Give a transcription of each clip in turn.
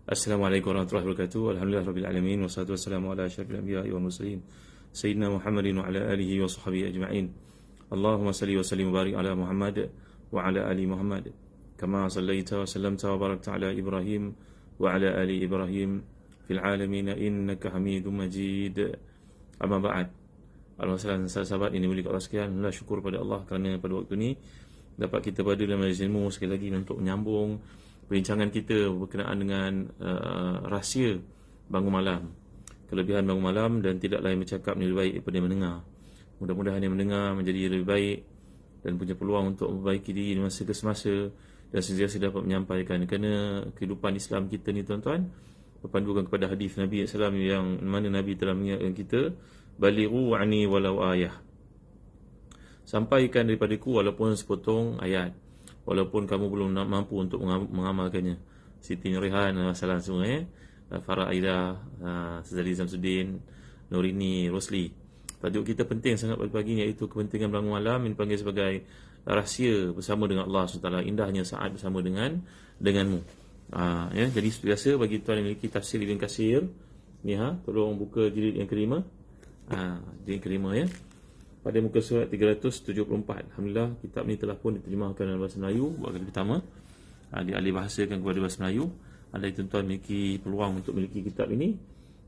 Assalamualaikum warahmatullahi wabarakatuh. Alhamdulillah rabbil alamin wassalatu wassalamu ala asyrafil anbiya'i wal mursalin sayyidina Muhammadin wa ala alihi wa sahbihi ajma'in. Allahumma salli wa sallim wa barik ala Muhammad wa ala ali Muhammad kama sallaita wa sallamta wa barakta ala Ibrahim wa ala ali Ibrahim fil alamin innaka Hamidum Majid. Amma ba'd. Alhamdulillah sahabat ini milik Allah sekalian, alhamdulillah syukur pada Allah kerana pada waktu ini dapat kita berada dalam majlis ilmu sekali lagi untuk menyambung perbincangan kita berkenaan dengan rahsia bangun malam, kelebihan bangun malam, dan tidak lain bercakap lebih baik daripada mendengar. Mudah-mudahan yang mendengar menjadi lebih baik dan punya peluang untuk memperbaiki diri di masa ke semasa dan sentiasa dapat menyampaikan, kerana kehidupan Islam kita ni tuan-tuan berpandukan kepada hadis Nabi SAW yang mana Nabi telah mengingatkan kita, balighu ani walau ayah, sampaikan daripadaku walaupun sepotong ayat, walaupun kamu belum mampu untuk mengamalkannya. Siti Nurihan, masalah semua Farah Aida, Sazali Zamsuddin, Nurini, Rosli. Tajuk kita penting sangat pagi-pagi ni, iaitu kepentingan bangun malam yang dipanggil sebagai rahsia bersama dengan Allah SWT, indahnya saat bersama denganmu. Jadi seperti biasa, bagi tuan yang memiliki tafsir Ibn Katsir ni, tolong buka jilid yang kelima. Jilid kelima pada muka surat 374. Alhamdulillah, kitab ni telah pun diterjemahkan dalam bahasa Melayu buat kali pertama. Dialih bahasakan kepada bahasa Melayu. Andai tuan-tuan memiliki peluang untuk memiliki kitab ini,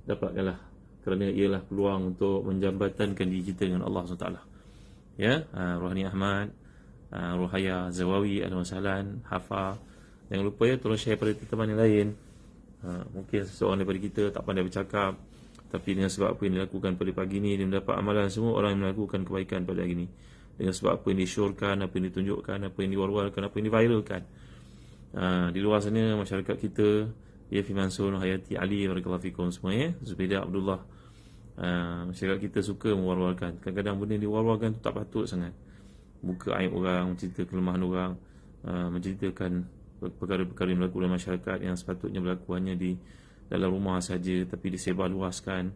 dapatkanlah, kerana ialah peluang untuk menjambatankan diri kita dengan Allah SWT. Rohani Ahmad, Rohaya Zawawi, Al-Masalan, Hafa. Jangan lupa tolong share pada teman yang lain. Mungkin seseorang daripada kita tak pandai bercakap, tapi dengan sebab apa yang dilakukan pada pagi ini, dia mendapat amalan semua orang yang melakukan kebaikan pada hari ini. Dengan sebab apa yang disyorkan, apa yang ditunjukkan, apa yang diwar-warkan, apa yang diviralkan. Di luar sana, masyarakat kita, Yafi Mansur, Hayati Ali, barakallahu fikum semua, Zubaidah Abdullah. Masyarakat kita suka mewar-warkan. Kadang-kadang benda yang diwar-warkan tu tak patut sangat. Buka aib orang, menceritakan kelemahan orang, menceritakan perkara-perkara yang berlaku dalam masyarakat yang sepatutnya berlaku hanya di dalam rumah saja, tapi disebarluaskan.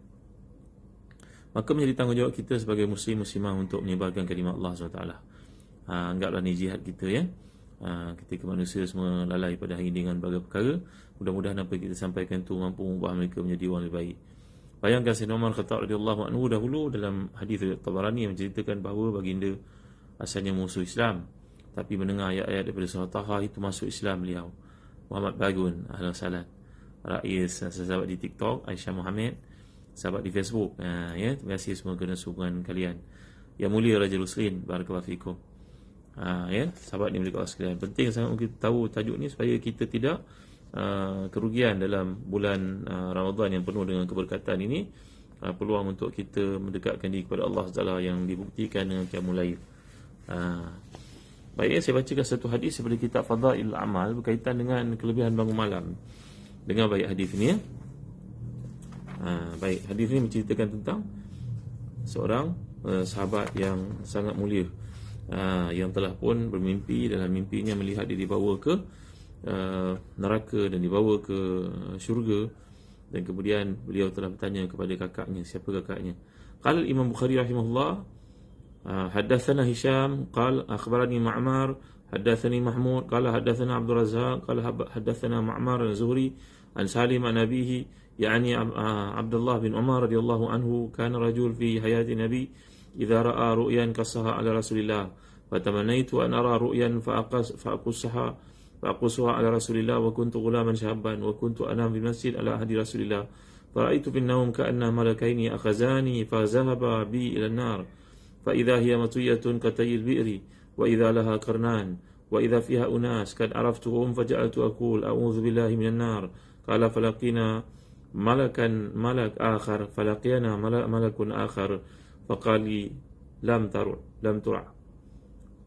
Maka menjadi tanggungjawab kita sebagai muslim-muslimah untuk menyebarkan kalimah Allah SWT. Anggaplah ni jihad kita, ketika manusia semua lalai pada hari ini dengan berbagai perkara, mudah-mudahan apa yang kita sampaikan itu mampu mengubah mereka menjadi orang lebih baik. Bayangkan Sayyidina Umar Khattab radhiyallahu anhu dahulu dalam hadis Tabarani yang menceritakan bahawa baginda asalnya musuh Islam, tapi mendengar ayat-ayat daripada surah Taha itu masuk Islam beliau. Muhammad Bagun, ahlan salat. Rais, sahabat di TikTok, Aisyah Muhammad, sahabat di Facebook. Terima kasih semua kerana sokongan kalian. Yang mulia Raja Rusrin, barakallahu fikum. Sahabat ni milik Allah sekalian. Penting sangat untuk kita tahu tajuk ni supaya kita tidak kerugian dalam bulan Ramadan yang penuh dengan keberkatan ini. Peluang untuk kita mendekatkan diri kepada Allah SWT yang dibuktikan dengan qiyamul lail. Baik, saya bacakan satu hadis daripada kitab Fadailul Amal berkaitan dengan kelebihan bangun malam. Dengar baik hadis ni. Baik, hadis ni menceritakan tentang seorang sahabat yang sangat mulia, yang telah pun bermimpi, dalam mimpinya melihat dia dibawa ke neraka dan dibawa ke syurga. Dan kemudian beliau telah bertanya kepada kakaknya, siapa kakaknya? Qala Imam Bukhari rahimahullah, haddatsana Hisham qala akhbarani Ma'mar haddatsani Mahmud qala haddatsana Abdul Razzaq qala haddatsana Ma'mar az-Zuhri an Salim an abihi yani Abdullah bin Umar radhiyallahu anhu, kana rajul fi hayati nabi idza ra'a ru'yan qassaha ala Rasulillah fatamannaitu an ara ru'yan faqussaha ala Rasulillah wa kuntu ghulaman shaban wa kuntu anam fi masjid ala ahdi Rasulillah faraitu bin nawm ka'anna malakaini akhazani fa zahaba bi ila an-nar fa idza hiya matiyatun katayil bi'ri wa idza laha qarnan wa idza fiha unas kad araftuhum faja'altu aqul a'udzu billahi minan nar. Qala falaqina malak akhar falaqiyana malakun akhar faqali lam tura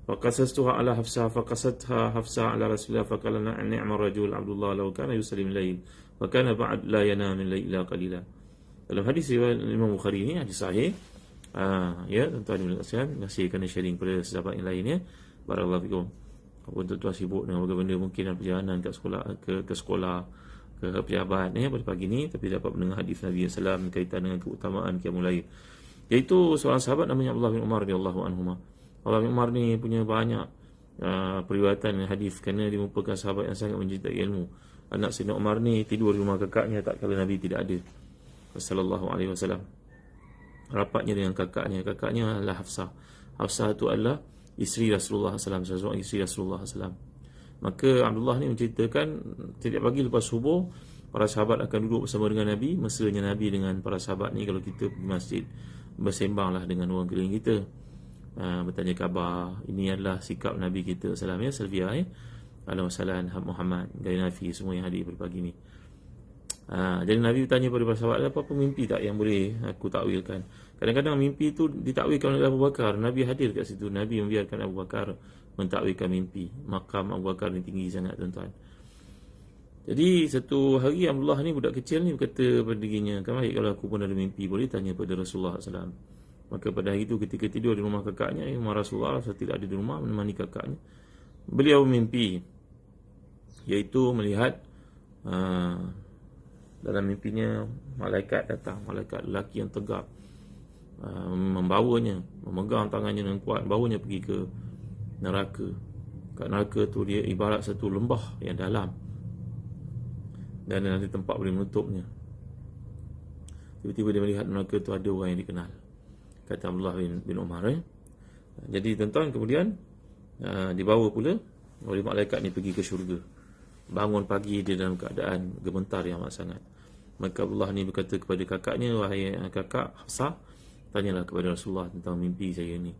faqasastuha ala Hafsah faqasatha Hafsah ala Rasulillah faqala ni'ma rajul Abdullah law kana yusalli min lail wa kana ba'd la yanam min lail illa qalila. Dalam hadis riwayat Imam Bukhari ni, hadis sahih. Tuan-tuan dan puan-puan, terima kasih kerana sharing pada sahabat yang lain. Barakallahu fikum. Apabila tuan-tuan sibuk dengan berbagai benda, mungkin dalam perjalanan ke sekolah, ke pejabat pada pagi ni, tapi dapat mendengar hadis Nabi SAW berkaitan dengan keutamaan qiyamul lail. Iaitu seorang sahabat namanya Abdullah bin Umar radhiyallahu anhuma. Abdullah bin Umar ni punya banyak periwayatan hadis, kerana dia merupakan sahabat yang sangat mencintai ilmu. Anak Sayyidina Umar ni tidur di rumah kakaknya tak kala Nabi tidak ada, sallallahu alaihi wasallam. Rapatnya dengan kakaknya adalah Hafsah. Hafsah itu adalah isteri Rasulullah SAW, seorang isteri Rasulullah SAW. Maka Abdullah ni menceritakan setiap pagi lepas subuh, para sahabat akan duduk bersama dengan Nabi. Mesranya Nabi dengan para sahabat ni kalau kita pergi masjid, bersembanglah dengan orang keliling kita, bertanya khabar. Ini adalah sikap Nabi kita SAW, ya, Salvia, ya. Alhamdulillah, Muhammad, Gaya Nafi, semua yang hadir pada pagi ni. Jadi Nabi bertanya pada para sahabat, ada apa-apa mimpi tak yang boleh aku takwilkan? Kadang-kadang mimpi itu ditakwilkan oleh Abu Bakar. Nabi hadir kat situ. Nabi membiarkan Abu Bakar mentakwilkan mimpi. Makam Abu Bakar ni tinggi sangat, tuan-tuan. Jadi satu hari Abdullah ni, budak kecil ni, berkata pada dirinya, kan baik kalau aku pun ada mimpi, boleh tanya pada Rasulullah SAW. Maka pada hari itu ketika tidur di rumah kakaknya, Rasulullah SAW tidak ada di rumah menemani kakaknya, beliau mimpi, iaitu melihat dalam mimpinya malaikat datang, malaikat lelaki yang tegap, membawanya, memegang tangannya dengan kuat, bawanya pergi ke neraka. Kat neraka tu dia ibarat satu lembah yang dalam, dan ada tempat boleh menutupnya. Tiba-tiba dia melihat neraka tu ada orang yang dikenal, kata Abdullah bin Umar. Jadi tuan-tuan, kemudian dibawa pula oleh malaikat ni pergi ke syurga. Bangun pagi dia dalam keadaan gemetar yang amat sangat. Maka Abdullah ni berkata kepada kakaknya, wahai kakak Hafsah, tanyalah kepada Rasulullah tentang mimpi saya ni.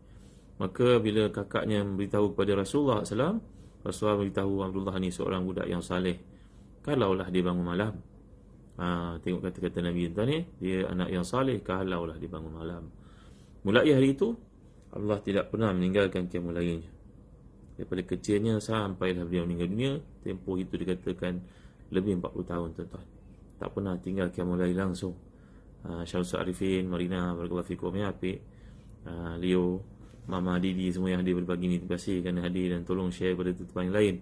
Maka bila kakaknya beritahu kepada Rasulullah SAW, Rasulullah beritahu Abdullah ni seorang budak yang saleh. Kalaulah dia bangun malam, tengok kata-kata Nabi tadi, dia anak yang saleh, kalaulah dia bangun malam. Mulai hari itu Allah tidak pernah meninggalkan qiyamul lailnya. Daripada kecilnya sampailah beliau meninggal dunia, tempoh itu dikatakan lebih 40 tahun, tuan-tuan. Tak pernah tinggal qiyamul lail langsung. Syamsul Arifin, Marina, barakallahu fikum, ya, Apik, Leo, Mama, Didi, semua yang hadir pada pagi ni, terima kasih kerana hadir dan tolong share pada tuan-tuan yang lain,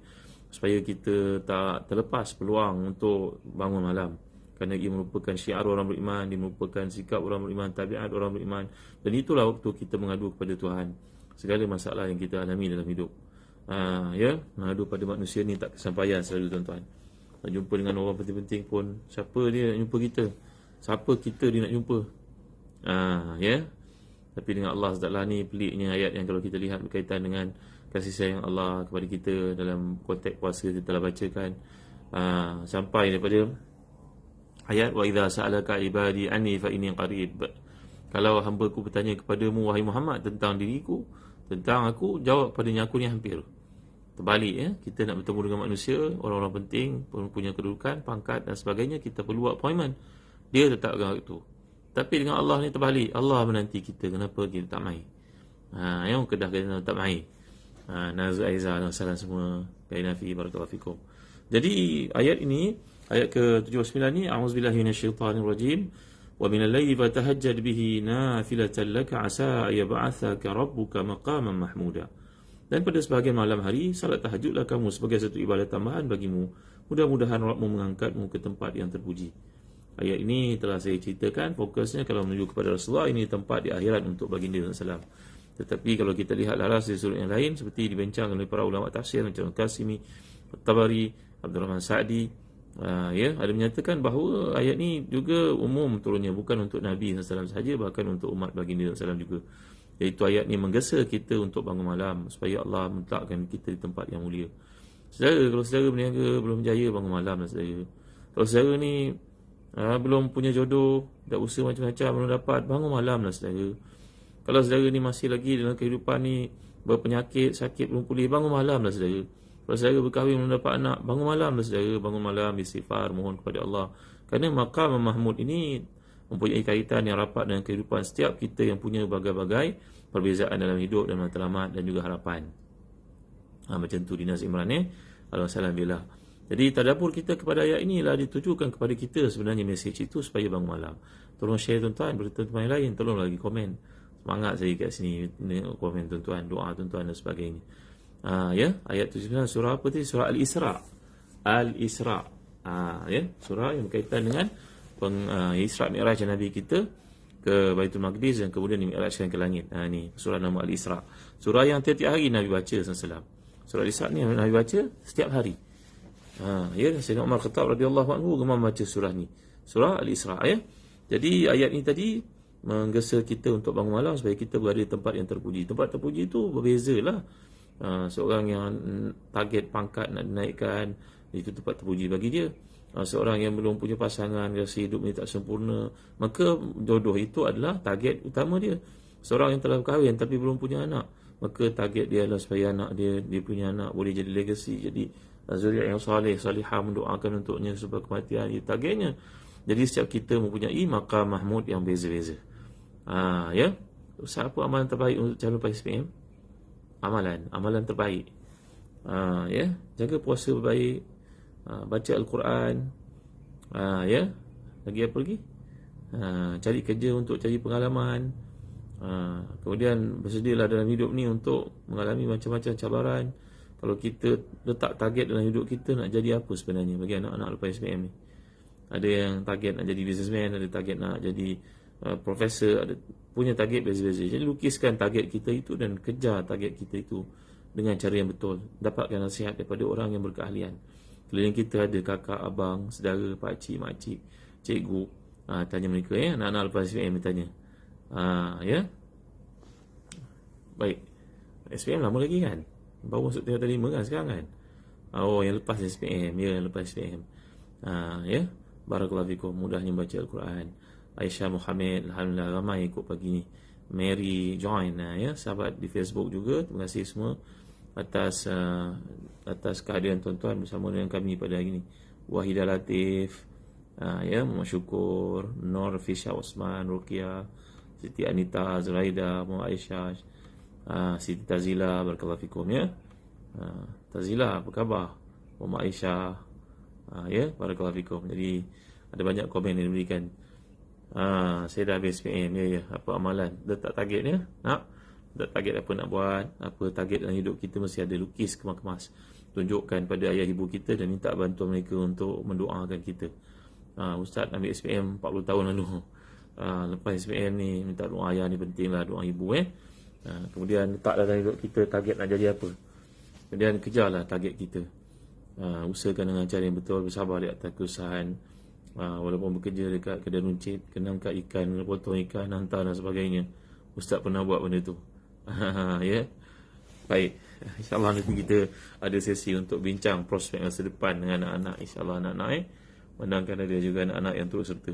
supaya kita tak terlepas peluang untuk bangun malam. Kerana ia merupakan syiar orang beriman, dia merupakan sikap orang beriman, tabiat orang beriman. Dan itulah waktu kita mengadu kepada Tuhan segala masalah yang kita alami dalam hidup. Ya, mengadu pada manusia ni tak kesampaian selalu, tuan-tuan. Nak jumpa dengan orang penting-penting pun, siapa dia nak jumpa kita? Siapa kita dia nak jumpa? Ya. Tapi dengan Allah SWT ni peliknya ayat yang kalau kita lihat berkaitan dengan kasih sayang Allah kepada kita dalam konteks puasa, kita telah bacakan sampai daripada ayat wa idza sa'alaka ibadi anni fa inni qarib. Kalau hamba-Ku bertanya kepadamu wahai Muhammad tentang diriku, tentang aku, jawab padanya aku ni hampir. Terbalik, ya, kita nak bertemu dengan manusia, orang-orang penting, punya kedudukan, pangkat dan sebagainya, kita perlu appointment, dia tetap waktu tu. Tapi dengan Allah ni terbalik, Allah menanti kita, kenapa kita tak mai? Yang kedah kita tak mai. Nazu Aiza dan salam semua, Gaya Nafi, barakallahu fikum. Jadi ayat ini, ayat ke-79 ni, a'udzubillahi minasyaitanir rajim, wa minal laili fatahajjad bihi nafilatan laka asa yab'athaka rabbuka maqaman mahmuda. Dan pada sebahagian malam hari, salat tahajudlah kamu sebagai satu ibadat tambahan bagimu. Mudah-mudahan Rabbmu mengangkatmu ke tempat yang terpuji. Ayat ini telah saya ceritakan, fokusnya kalau menuju kepada Rasulullah, ini tempat di akhirat untuk baginda SAW. Tetapi kalau kita lihat laras di surah yang lain, seperti dibincangkan oleh para ulama tafsir macam Al-Qasimi, At-Tabari, Abdul Rahman Sa'di, ya, ada menyatakan bahawa ayat ini juga umum turunnya, bukan untuk Nabi SAW sahaja, bahkan untuk umat baginda SAW juga. Iaitu ayat ni menggesa kita untuk bangun malam supaya Allah meletakkan kita di tempat yang mulia. Saudara, kalau saudara berniaga belum berjaya, bangun malam lah saudara. Kalau saudara ni belum punya jodoh, dah usaha macam-macam belum dapat, bangun malam lah saudara. Kalau saudara ni masih lagi dalam kehidupan ni berpenyakit, sakit, belum pulih, bangun malam lah saudara. Kalau saudara berkahwin belum dapat anak, bangun malam lah saudara. Bangun malam, istighfar, mohon kepada Allah. Kerana maqam Mahmud ini mempunyai kaitan yang rapat dengan kehidupan setiap kita yang punya berbagai-bagai perbezaan dalam hidup dan matlamat dan juga harapan. Macam tu di Nas Imran, Alhamdulillah. Jadi tadabbur kita kepada ayat ini lah ditujukan kepada kita sebenarnya, mesej itu supaya bangun malam. Tolong share tuan-tuan, beritahu teman yang lain, tolong lagi komen. Semangat saya kat sini komen tuan-tuan, doa tuan-tuan dan sebagainya. Ya, ayat 79 surah apa tadi? Surah Al-Isra. Al-Isra. Ya, surah yang berkaitan dengan Isra Mi'raj Nabi kita ke Baitul Maqdis dan kemudian dimi'rajkan ke langit. Ni surah nama Al-Isra. Surah yang tiap-tiap hari Nabi baca sallallahu. Surah Al-Isra ni Nabi baca setiap hari. Ya, Sayyidina Umar Khattab radhiyallahu anhu gemar baca surah ni. Surah Al-Isra ya. Jadi ayat ni tadi menggesa kita untuk bangun malam supaya kita berada di tempat yang terpuji. Tempat terpuji itu berbezalah. Seorang yang target pangkat nak dinaikkan, itu tempat terpuji bagi dia. Seorang yang belum punya pasangan, rasa hidup ni tak sempurna, maka jodoh itu adalah target utama dia. Seorang yang telah berkahwin tapi belum punya anak, maka target dia adalah supaya anak dia punya anak boleh jadi legacy, jadi zuriat yang salihah, mendoakan untuknya sebab kematian, itu targetnya. Jadi setiap kita mempunyai maqam mahmud yang beza-beza. Ya. Ustaz, apa amalan terbaik untuk calon PSPM? Amalan terbaik. Ya, jaga puasa baik, baca Al-Quran, ya. Lagi apa lagi? Cari kerja untuk cari pengalaman. Kemudian bersedialah dalam hidup ni untuk mengalami macam-macam cabaran. Kalau kita letak target dalam hidup kita, nak jadi apa sebenarnya bagi anak-anak lepas SPM ni? Ada yang target nak jadi businessman, ada target nak jadi profesor, ada punya target beza-beza. Jadi lukiskan target kita itu dan kejar target kita itu dengan cara yang betul. Dapatkan nasihat daripada orang yang berkeahlian. Keliling kita ada kakak, abang, saudara, pakcik, makcik, cikgu. Tanya mereka ya, anak-anak lepas SPM tanya. Ya. Baik. SPM lama lagi kan? Baru masuk tahun 5 kan sekarang kan? Oh, yang lepas SPM. Ya, yang lepas SPM. Ya. Barakallahu fikum. Mudahnya baca Al-Quran. Aisyah Muhammad, alhamdulillah ramai ikut pagi ni. Mary join ya, sahabat di Facebook juga. Terima kasih semua atas kehadiran tuan-tuan bersama dengan kami pada hari ini. Wahidah Latif, ya, Muhammad Syukur, Nur Fisha Osman, Ruqyah, Siti Anita, Zuraida, Muhammad Aisyah, Siti Tazila, barakallahu fikum ya. Tazila, apa khabar? Muhammad Aisyah, ya, barakallahu fikum. Jadi ada banyak komen yang diberikan. Saya dah habis PM, ya. Apa amalan? Letak targetnya, letak target apa nak buat, apa target dalam hidup kita, mesti ada lukis kemas-kemas. Tunjukkan pada ayah ibu kita dan minta bantuan mereka untuk mendoakan kita. Ustaz ambil SPM 40 tahun lalu. Lepas SPM ni minta doa ayah ni penting lah, doa ibu kemudian letaklah dalam hidup kita target nak jadi apa. Kemudian kejarlah target kita. Usahakan dengan cara yang betul, bersabar di atas kesusahan. Walaupun bekerja dekat kedai runcit, kena angkat ikan, potong ikan, hantar dan sebagainya. Ustaz pernah buat benda tu. Ya. Baik. InsyaAllah nanti kita ada sesi untuk bincang prospek masa depan dengan anak-anak. InsyaAllah anak-anak menangkan ada juga anak-anak yang turut serta.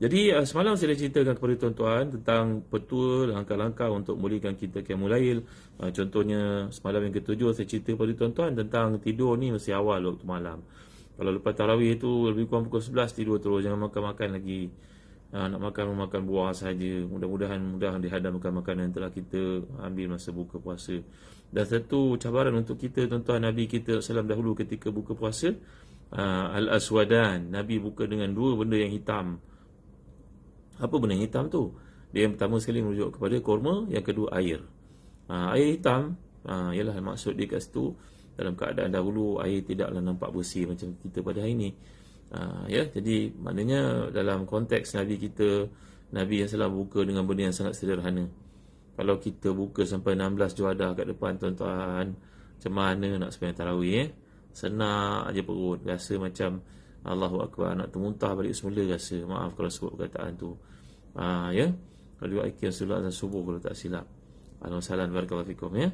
Jadi semalam saya dah ceritakan kepada tuan-tuan tentang petua, langkah-langkah untuk memulihkan kita qiyamul lail. Contohnya semalam yang ke-7 saya cerita kepada tuan-tuan tentang tidur ni mesti awal waktu malam. Kalau lepas tarawih tu lebih kurang pukul 11 tidur terus, jangan makan-makan lagi. Nak makan buah saja. Mudah-mudahan dihadamkan makanan yang telah kita ambil masa buka puasa. Dan satu cabaran untuk kita tuan-tuan, Nabi kita SAW dahulu ketika buka puasa, Al-Aswadan, Nabi buka dengan dua benda yang hitam. Apa benda yang hitam tu? Dia yang pertama sekali merujuk kepada kurma, yang kedua air. Air hitam, ialah maksud dia kat situ, dalam keadaan dahulu air tidaklah nampak bersih macam kita pada hari ini. Ya, jadi maknanya dalam konteks Nabi kita, Nabi yang selalu buka dengan benda yang sangat sederhana. Kalau kita buka sampai 16 juadah kat depan tuan-tuan, macam mana nak sembahyang tarawih Senak aja perut, rasa macam Allahu Akbar, nak termuntah balik semula rasa. Maaf kalau sebut perkataan tu. Ya. Kalau juga ikhlas solat dan subuh kalau tak silap. Alhamdulillah, barakallahu fikum ya.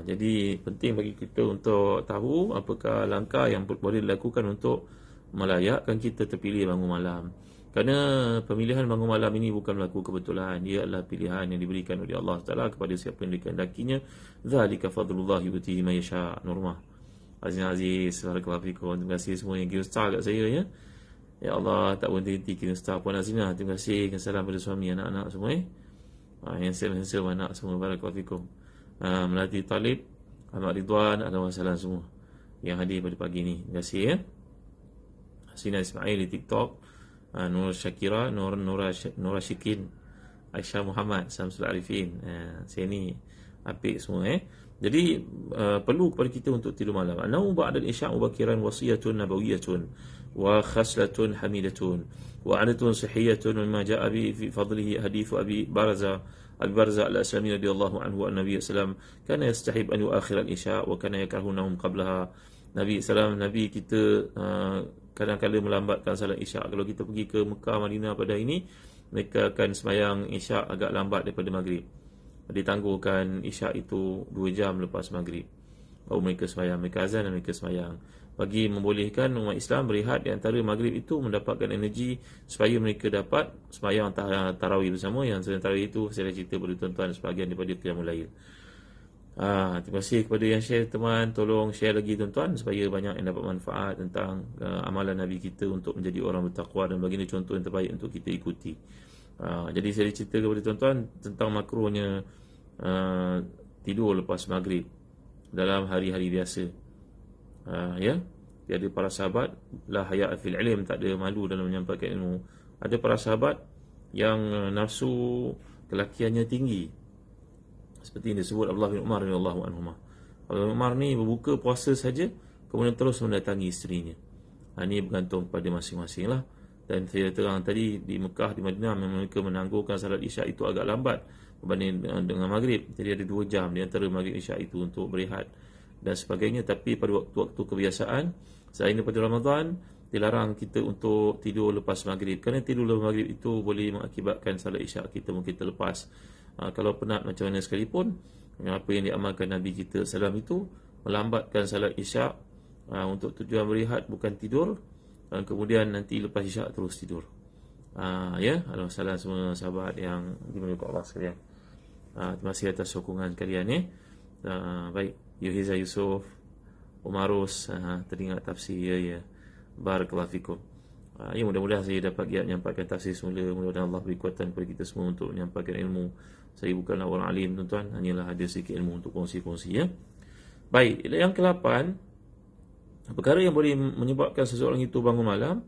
Jadi penting bagi kita untuk tahu apakah langkah yang boleh dilakukan untuk melayakkan kita terpilih bangun malam. Kerana pemilihan bangun malam ini bukan berlaku kebetulan. Ia adalah pilihan yang diberikan oleh Allah Taala kepada siapa yang dikehendakinya. Zalika fadlullah yutihi man yasha. Nurmah. Aziz, barakallahu fikum. Terima kasih semua yang kirim star kat saya ya. Ya Allah, tak berhenti kirim star Puan Azina. Terima kasih. Salam pada suami, anak-anak semua handsome anak semua, barakallahu fikum. Melati Talib, Ahmad Ridwan, Alhamdulillah semua yang hadir pada pagi ni. Terima kasih ya. Sina Ismail di TikTok, Nur Syakira, Nur Syikin, Aisyah Muhammad, Samsul Arifin. Saya ni apik semua Jadi perlu kepada kita untuk tidur malam. An-naum ba'da al-isya' mubakiran wasiyatun nabawiyyatun wa khaslatun hamidatun wa 'adatun sihhiyatun mimma ja'a bi fi fadlihi hadits Abi Barzah Abi Barzah al-Aslami radhiyallahu anhu an-Nabi sallallahu alaihi wasallam kana yastahib an yuakhir al-isya wa kana yakrahunahum qablaha. Nabi kita kadang-kadang melambatkan salat isyak. Kalau kita pergi ke Mekah, Madinah pada ini, mereka akan sembahyang isyak agak lambat daripada maghrib. Ditangguhkan isyak itu 2 jam lepas maghrib, baru mereka sembahyang, mereka azan dan mereka sembahyang, bagi membolehkan umat Islam berehat di antara maghrib itu, mendapatkan energi supaya mereka dapat sembahyang tarawih bersama. Yang sedang tarawih itu saya dah cerita pada tuan-tuan sebahagian daripada qiyamul lail. Terima kasih kepada yang share teman, tolong share lagi tuan-tuan supaya banyak yang dapat manfaat tentang amalan Nabi kita untuk menjadi orang bertakwa dan baginda contoh yang terbaik untuk kita ikuti. Jadi saya cerita kepada tuan-tuan tentang makruhnya tidur lepas maghrib dalam hari-hari biasa. Ya, ada para sahabat la haya fil ilm, tak ada malu dalam menyampaikan ilmu. Ada para sahabat yang nafsu kelakiannya tinggi, seperti yang disebut Abdullah bin Umar radhiyallahu anhuma. Abdullah bin Umar ni berbuka puasa saja, kemudian terus mendatangi isterinya. Ini bergantung pada masing-masing lah. Dan saya terang tadi, di Mekah, di Madinah, mereka menangguhkan salat isyak itu agak lambat berbanding dengan maghrib. Jadi ada 2 jam di antara maghrib isyak itu untuk berehat dan sebagainya. Tapi pada waktu-waktu kebiasaan, selain daripada Ramadan, dilarang kita untuk tidur lepas maghrib. Kerana tidur lepas maghrib itu boleh mengakibatkan salat isyak kita mungkin terlepas. Kalau penat macam mana sekalipun, apa yang diamalkan Nabi kita salam itu melambatkan salat isyak untuk tujuan berehat, bukan tidur, dan kemudian nanti lepas isyak terus tidur. Ya, alhamdulillah semua sahabat yang dimuliakan Allah sekalian. Terima kasih atas sokongan kalian. Baik, Yuhiza Yusuf, Umarus, teringat tafsir ya. Barakallahu fikum. Ya, mudah-mudahan saya dapat menyampaikan tafsir semula. Mudah-mudahan Allah beri kekuatan kepada kita semua untuk menyampaikan ilmu. Saya bukanlah orang alim tuan-tuan, hanyalah ada sedikit ilmu untuk kongsi-kongsi ya. Baik, yang ke-8, perkara yang boleh menyebabkan seseorang itu bangun malam,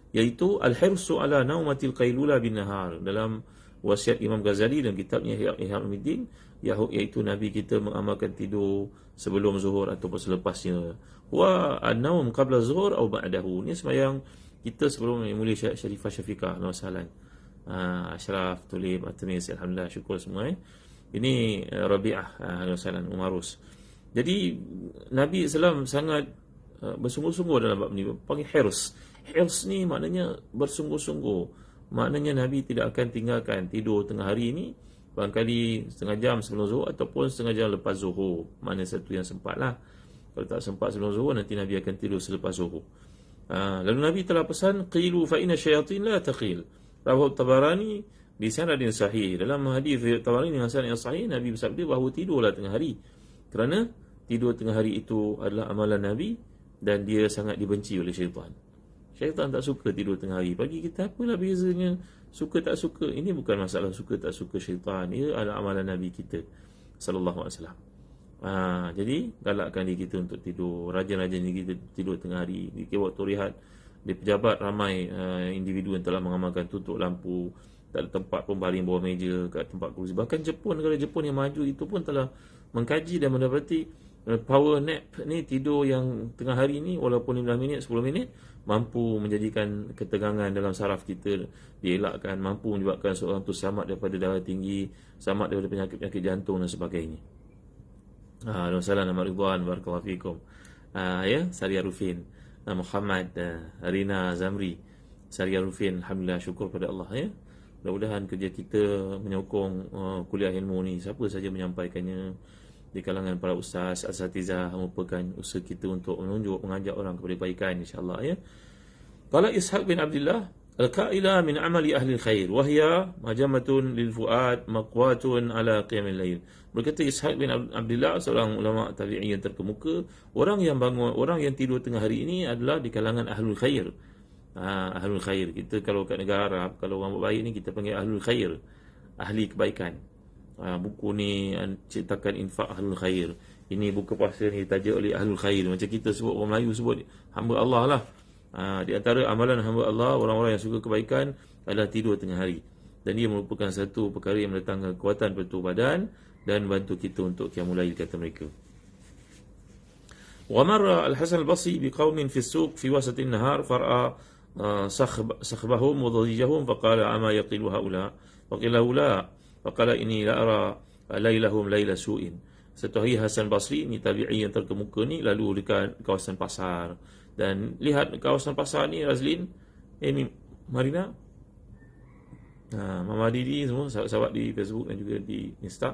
iaitu al-hirsu ala naumatil qailula bin nahar. Dalam wasiat Imam Ghazali dan kitabnya Ihya Ulumuddin, iaitu Nabi kita mengamalkan tidur sebelum zuhur ataupun selepasnya. Wa an-naum qabla zuhur atau ba'dahu. Ini sembahyang kita sebelum memulai Syarifah Syafiqah. Assalamualaikum. Ashraf, Tulib, At-Tamis, alhamdulillah, syukur semua. Ini Rabi'ah, Assalamualaikum, Umarus. Jadi Nabi SAW sangat bersungguh-sungguh dalam bab ni, panggil hirs. Hirs ni maknanya bersungguh-sungguh. Maknanya Nabi tidak akan tinggalkan tidur tengah hari ni, barangkali setengah jam sebelum zuhur ataupun setengah jam lepas zuhur. Mana satu yang sempat lah. Kalau tak sempat sebelum zuhur, nanti Nabi akan tidur selepas zuhur. Lalu Nabi telah pesan, qilu fa inna syayatin la taqil. Rawahu Tabarani di sanadin sahih. Dalam hadis Tabarani dengan sanad yang sahih, Nabi bersabda bahawa tidurlah tengah hari. Kerana tidur tengah hari itu adalah amalan Nabi dan dia sangat dibenci oleh syaitan. Syaitan tak suka tidur tengah hari. Bagi kita apalah bezanya suka tak suka. Ini bukan masalah suka tak suka syaitan. Ia adalah amalan Nabi kita sallallahu alaihi wasallam. Jadi galakkan diri kita untuk tidur. Rajin-rajin diri kita tidur tengah hari. Di waktu rehat, di pejabat ramai individu yang telah mengamalkan tutup lampu, tak ada tempat pun baring bawah meja, kat tempat kursi. Bahkan Jepun, negara Jepun yang maju itu pun telah mengkaji dan mendapati power nap ni, tidur yang tengah hari ni walaupun 15 minit, 10 minit, mampu menjadikan ketegangan dalam saraf kita dielakkan, mampu menyebabkan seorang tu selamat daripada darah tinggi, selamat daripada penyakit-penyakit jantung dan sebagainya. Assalamualaikum nama Ridwan, barakallahu fikum. Ya, Saria Rufin, Muhammad, Rina Zamri, Saria Rufin, alhamdulillah, syukur pada Allah ya. Mudah-mudahan kerja kita menyokong kuliah ilmu ni, siapa saja menyampaikannya di kalangan para ustaz, asatizah, merupakan usaha kita untuk menunjuk, mengajak orang kepada kebaikan, insya-Allah ya. Qala Ishaq bin Abdullah, al-qaila min amali ahli khair wa hiya majamatun lil fuad maqwatun ala qiyamil lail. Berkata Ishaq bin Abdullah, seorang ulama tabi'in yang terkemuka, orang yang bangun, orang yang tidur tengah hari ini adalah di kalangan ahlul khair. Ahlul khair, kita kalau kat negara Arab, kalau orang baik ni kita panggil ahlul khair, ahli kebaikan. Buku ni ciptakan infak ahlul khair. Ini buku puasa ni ditaja oleh ahlul khair. Macam kita sebut, orang Melayu sebut hamba Allah lah. Di antara amalan hamba Allah, orang-orang yang suka kebaikan adalah tidur tengah hari. Dan dia merupakan satu perkara yang mendatangkan kekuatan pada tubuh badan dan bantu kita untuk qiyamul lail, kata mereka. Wa marra al-Hasan al-Basri biqaumin fi as-suq fi wasat an-nahar far'a sakhbahum wa dhajjahum faqala ama yaqilu haula. Faqila la faqala inni la ara lailahum laila su'in. Satu hari Hasan Basri ni tabi'i yang terkemuka ni lalu dekat kawasan pasar, dan lihat kawasan pasar ni Razlin, ni Marina, Mama Didi semua, sahabat di Facebook dan juga di Insta,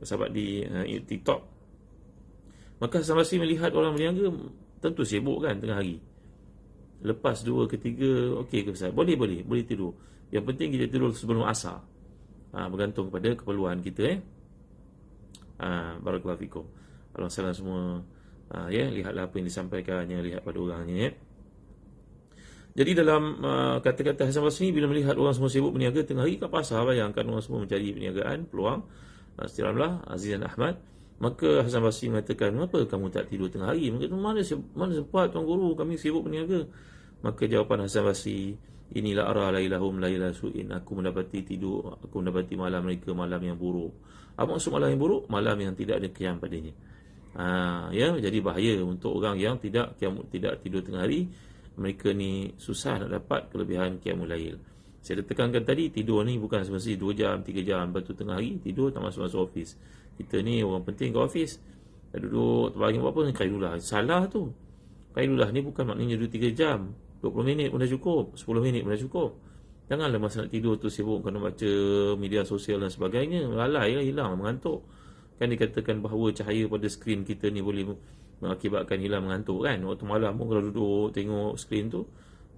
sahabat di TikTok. Maka Hasan Basri melihat orang berniaga tentu sibuk kan tengah hari. Lepas 2 ke 3, okey ke Ustaz? Boleh tidur. Yang penting kita tidur sebelum asar. Bergantung kepada keperluan kita. Barakallahu fikum. Allah salam semua. Lihatlah apa yang disampaikannya, lihat pada orangnya. Jadi dalam kata-kata Hasan Basri, bila melihat orang semua sibuk berniaga tengah hari kat pasar, bayangkan orang semua mencari perniagaan, peluang, istiramlah, Aziz dan Ahmad. Maka Hasan Basri mengatakan, "Kenapa kamu tak tidur tengah hari?" Mereka kata, mana sempat Tuan Guru, kami sibuk berniaga. Maka jawapan Hasan Basri, "Inilah ara lailahum laila su'in." Aku mendapati malam mereka malam yang buruk. Apa maksud malam yang buruk? Malam yang tidak ada qiyam padanya. Jadi bahaya untuk orang yang tidak tidur tengah hari. Mereka ni susah nak dapat kelebihan qiyamul lail. Saya dah tekankan tadi, tidur ni bukan semestinya 2 jam, 3 jam. Lepas tu tengah hari tidur tak masuk office. Kita ni orang penting ke office. Dah duduk terbagi apa ni, qailullah. Salah tu. Qailullah ni bukan maknanya 2-3 jam. 20 minit pun dah cukup, 10 minit pun dah cukup. Janganlah masa nak tidur tu sibuk kena baca media sosial dan sebagainya. Lalai lah, hilang, mengantuk. Kan dikatakan bahawa cahaya pada skrin kita ni boleh mengakibatkan hilang mengantuk kan. Waktu malam pun kalau duduk tengok skrin tu,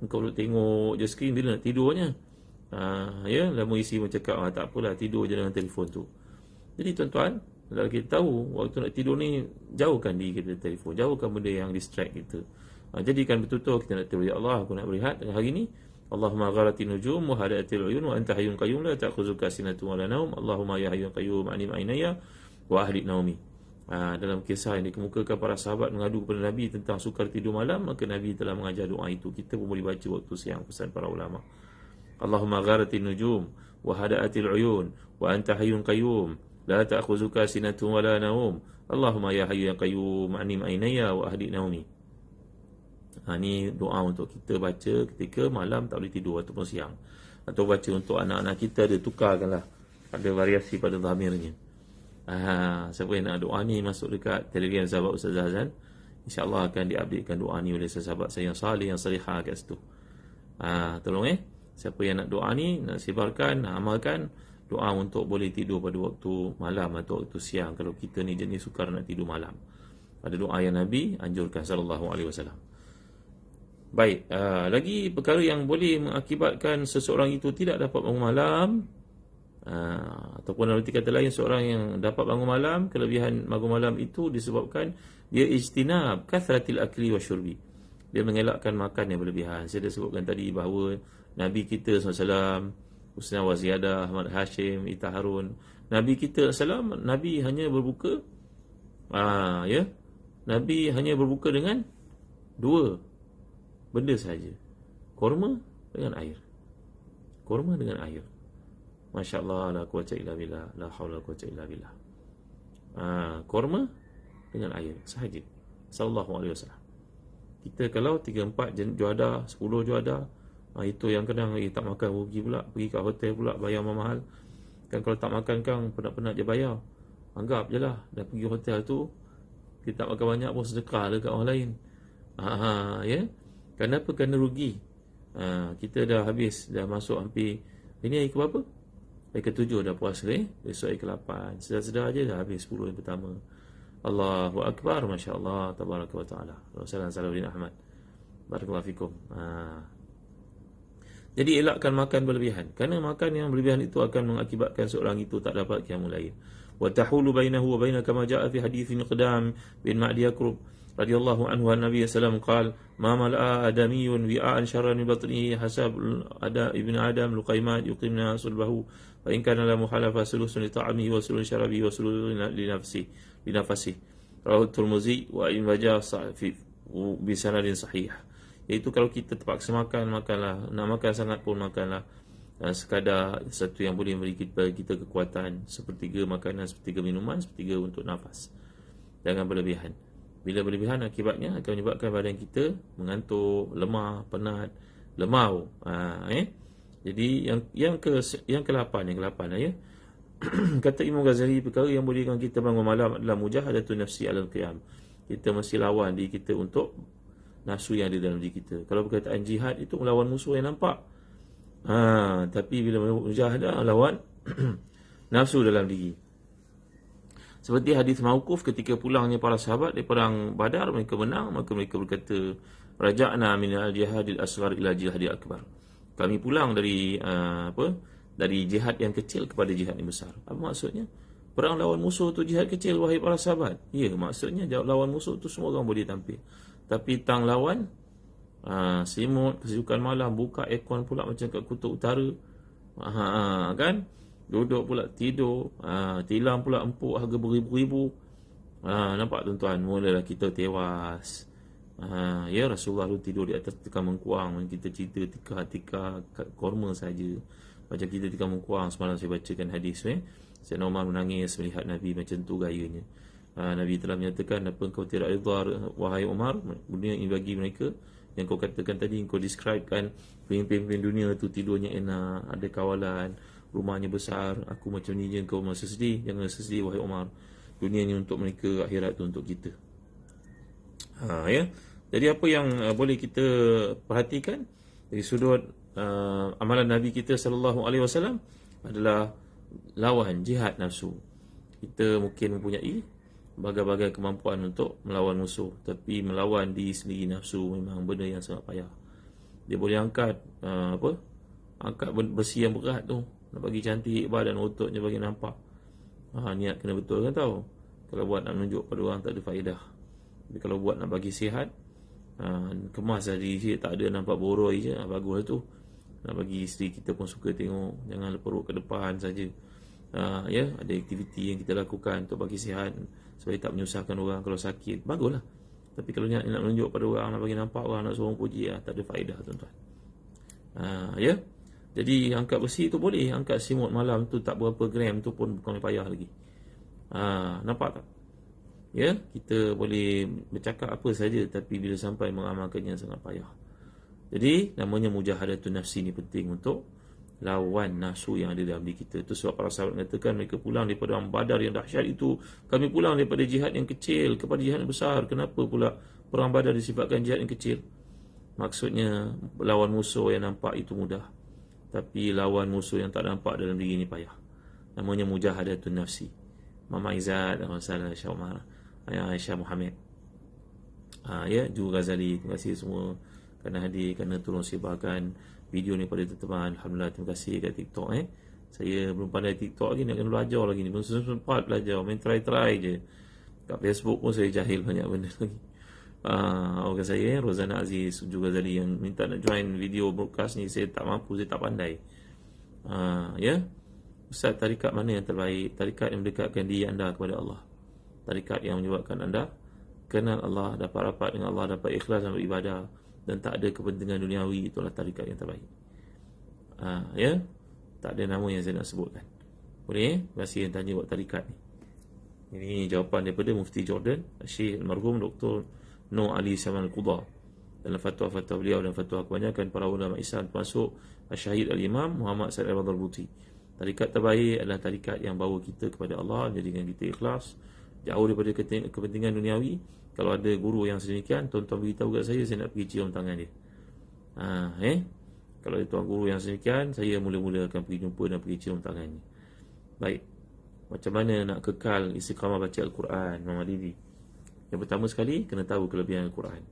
engkau duduk tengok je skrin, bila nak tidurnya. Lama isi pun cakap, tak apalah, tidur je dengan telefon tu. Jadi tuan-tuan, kalau kita tahu waktu nak tidur ni, jauhkan diri kita dari telefon, jauhkan benda yang distract kita. Jadikan betul-betul kita nak tidur, ya Allah, aku nak berehat hari ni. Allahumma gharatin nujum wa hadatil uyun wa anta hayyun qayyum la ta'khuzuka sinatun wa la naum. Allahumma ya hayyun qayyum anim ainaya wa ahli naumi. Dalam kisah yang dikemukakan para sahabat mengadu kepada Nabi tentang sukar tidur malam, maka Nabi telah mengajar doa itu. Kita pun boleh baca waktu siang, pesan para ulama. Allahumma gharatin nujum wa hadatil uyun wa anta hayyun qayyum la ta'khuzuka sinatun wa la naum. Allahumma ya hayyun qayyum anim ainaya wa ahli naumi. Ni doa untuk kita baca ketika malam tak boleh tidur ataupun siang. Atau baca untuk anak-anak kita, ada tukarkanlah, ada variasi pada dhamirnya. Siapa yang nak doa ni masuk dekat Telegram sahabat Ustaz Hazan, InsyaAllah akan diupdatekan doa ni oleh sahabat saya yang salih, yang salihah kat situ. Tolong siapa yang nak doa ni, nak sebarkan, nak amalkan doa untuk boleh tidur pada waktu malam atau waktu siang, kalau kita ni jenis sukar nak tidur malam. Ada doa yang Nabi anjurkan sallallahu alaihi wasallam. Baik, lagi perkara yang boleh mengakibatkan seseorang itu tidak dapat bangun malam, ataupun dalam kata lain, seorang yang dapat bangun malam, kelebihan bangun malam itu disebabkan dia ijtinab kathratil akli wa syurbi. Dia mengelakkan makan yang berlebihan. Saya dah sebutkan tadi bahawa Nabi kita SAW, Husna wa Ziyadah, Ahmad Hashim, Ita Harun, Nabi kita SAW, Nabi hanya berbuka Nabi hanya berbuka dengan 2 benda saja. Korma dengan air. Korma dengan air. Masya Allah, la quwwata illa billah, la haula quwwata illa billah. Korma dengan air sahaja. Sallallahu alaihi wasallam. Kita kalau 3-4 juada, 10 juada, itu yang kadang tak makan rugi pula, pergi kat hotel pula bayar mahal. Kan kalau tak makan kan penat-penat je bayar. Anggap je lah, dah pergi hotel tu, kita tak makan banyak pun sedekah dekat orang lain. Kenapa? Kerana rugi. Kita dah habis, dah masuk hampir, ini hari ke berapa? Hari ke-7 dah puasa, besok hari ke-8. Sedar-sedar je dah habis 10 yang pertama. Allahu Akbar, Masya Allah, Tabaraka wa ta'ala. Rasulullah Salahuddin Ahmad, Barakallahu fikum. Jadi elakkan makan berlebihan, kerana makan yang berlebihan itu akan mengakibatkan seorang itu tak dapat qiyamul lail. Wa tahulu bainahu wa bainaka kama jaa fi hadits Miqdam bin Ma'di Yakrub radhiyallahu anhu, an-nabiy sallallahu alaihi wasallam qala ma mala'a adamiyyun wi'an syarran min batnihi hasab ada ibn adam luqaymat yuqimna sulbahu fa in kana la muhalafa sulusun li ta'amihi wa sulusun syarabihi wa sulusun li nafsihi rawahu Tirmizi wa Ibn Majah fi bi sanadin sahih. Iaitu kalau kita terpaksa makan, makanlah. Nak makan sangat pun makanlah, sekadar satu yang boleh memberi kita kekuatan, sepertiga makanan, sepertiga minuman, sepertiga untuk nafas. Jangan berlebihan. Bila berlebihan, akibatnya akan menyebabkan badan kita mengantuk, lemah, penat, lemau. Jadi yang ke-8 ya. Kata Imam Ghazali, perkara yang bolehkan kita bangun malam adalah mujahadatun nafsi alal qiyam. Kita mesti lawan diri kita untuk nafsu yang ada dalam diri kita. Kalau perkataan jihad itu melawan musuh yang nampak. Tapi bila mujahadah lawan nafsu dalam diri. Seperti hadis mauquf, ketika pulangnya para sahabat dari perang Badar, mereka menang, maka mereka berkata, raja'na min al-jihadil asghar ila jihadil akbar. Kami pulang dari dari jihad yang kecil kepada jihad yang besar. Apa maksudnya? Perang lawan musuh tu jihad kecil, wahai para sahabat. Ya, maksudnya lawan musuh tu semua orang boleh tampil. Tapi tang lawan selimut, kesejukan malam, buka aircon pula macam kat kutub utara. Kan? Duduk pula tidur, tilam pula empuk harga beribu-ribu. Nampak tuan-tuan, mulalah kita tewas. Ya, Rasulullah tu tidur di atas tikar mengkuang. Kita cerita tikar korma saja. Macam kita tikar mengkuang. Semalam saya bacakan hadis. Sayyidina Umar menangis melihat Nabi macam tu gayanya. Nabi telah menyatakan, apa engkau tidak redha wahai Umar, dunia ini bagi mereka yang kau katakan tadi, kau describekan pemimpin dunia tu tidurnya enak, ada kawalan, rumahnya besar. Aku macam ni je, kau masa sedih. Jangan sedih wahai Umar. Dunia ni untuk mereka, akhirat tu untuk kita. Ya. Jadi apa yang boleh kita perhatikan dari sudut amalan Nabi kita sallallahu alaihi wasallam adalah lawan jihad nafsu. Kita mungkin mempunyai bagai-bagai kemampuan untuk melawan musuh, tapi melawan diri sendiri nafsu memang benda yang sangat payah. Dia boleh angkat angkat besi yang berat tu, nak bagi cantik badan ototnya, bagi nampak. Niat kena betul kan tahu. Kalau buat nak menunjuk pada orang tak ada faedah. Tapi kalau buat nak bagi sihat, kemas diri dia, tak ada nampak boroi je, bagus tu. Nak bagi isteri kita pun suka tengok, jangan perut ke depan saja. Ya, ada aktiviti yang kita lakukan untuk bagi sihat supaya tak menyusahkan orang kalau sakit, baguslah. Tapi kalau nak menunjuk pada orang, nak bagi nampak orang, nak suruh puji, tak ada faedah tuan-tuan. Ya. Jadi angkat besi tu boleh, angkat simut malam tu tak berapa gram tu pun bukan payah lagi. Nampak tak? Ya, kita boleh bercakap apa saja, tapi bila sampai mengamalkannya sangat payah. Jadi namanya mujahadatun nafsi ni penting untuk lawan nafsu yang ada dalam diri kita. Itu sebab para sahabat mengatakan mereka pulang daripada perang Badar yang dahsyat itu. Kami pulang daripada jihad yang kecil kepada jihad yang besar. Kenapa pula perang Badar disifatkan jihad yang kecil? Maksudnya lawan musuh yang nampak itu mudah, tapi lawan musuh yang tak nampak dalam diri ni payah. Namanya mujahadatun nafsi. Mama Izzat, Salah Syah Umar, Aisyah Muhammad, ya, juga Ghazali. Terima kasih semua kerana hadir, kerana tolong sebarkan video ni pada teman-teman. Alhamdulillah, terima kasih kat TikTok. Saya belum pandai TikTok lagi, nak kena belajar lagi ni. Belum sempat belajar, main try je. Kat Facebook pun saya jahil banyak benda lagi. Orang saya, Rozana Aziz juga Ghazali, yang minta nak join video broadcast ni, saya tak mampu, saya tak pandai. Ya, Ustaz, tarikat mana yang terbaik? Tarikat yang mendekatkan diri anda kepada Allah. Tarikat yang menyebabkan anda kenal Allah, dapat rapat dengan Allah, dapat ikhlas dalam ibadah, dan tak ada kepentingan duniawi. Itulah tarikat yang terbaik. Ya, tak ada nama yang saya nak sebutkan. Boleh? Terima kasih yang tanya buat tarikat ni. Ini jawapan daripada Mufti Jordan, Syekh Almarhum Dr. Noor Ali Saman Al-Qudha, dalam fatwa-fatwa beliau dan fatwa kebanyakan para ulama Islam, termasuk Syahid Al-Imam Muhammad Said Al-Darbuti. Tarikat terbaik adalah tarikat yang bawa kita kepada Allah, jadikan kita ikhlas, jauh daripada kepentingan duniawi. Kalau ada guru yang sedemikian, tuan-tuan beritahu kat saya nak pergi cium tangan dia. Kalau ada tuan guru yang sedemikian, saya mula-mula akan pergi jumpa dan pergi cium tangannya. Baik, macam mana nak kekal istiqamah baca Al-Quran, Mama Didi? Yang pertama sekali, kena tahu kelebihan Al-Quran.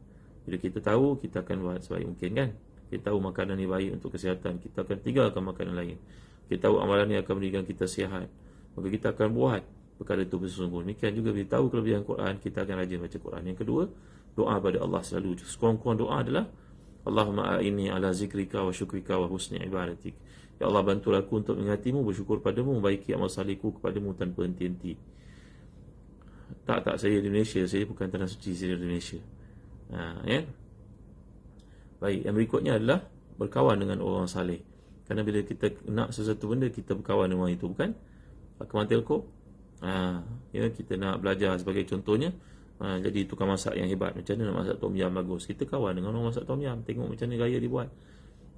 Bila kita tahu, kita akan buat sebaik mungkin, kan? Kita tahu makanan ni baik untuk kesihatan, kita akan tinggalkan makanan lain. Kita tahu amalan ni akan menjadikan kita sihat, maka kita akan buat perkara itu bersungguh. Demikian juga bila tahu kelebihan Quran, kita akan rajin baca Quran. Yang kedua, doa pada Allah selalu. Sekurang-kurang doa adalah Allahumma a'inni ala zikrika wa syukrika wa husni ibadatik. Ya Allah, bantulah aku untuk mengingatimu, bersyukur padamu, membaiki amal salihku kepadamu tanpa henti-henti. Tak, saya di Malaysia, saya bukan tanah suci, saya di Malaysia. Ya. Baik, yang berikutnya adalah berkawan dengan orang saleh. Kerana bila kita nak sesuatu benda, kita berkawan dengan orang itu, bukan? Pak Kemal Telco, ya, kita nak belajar sebagai contohnya, jadi tukang masak yang hebat, macam mana nak masak tom yam bagus, kita kawan dengan orang masak tom yam, tengok macam mana gaya dia buat.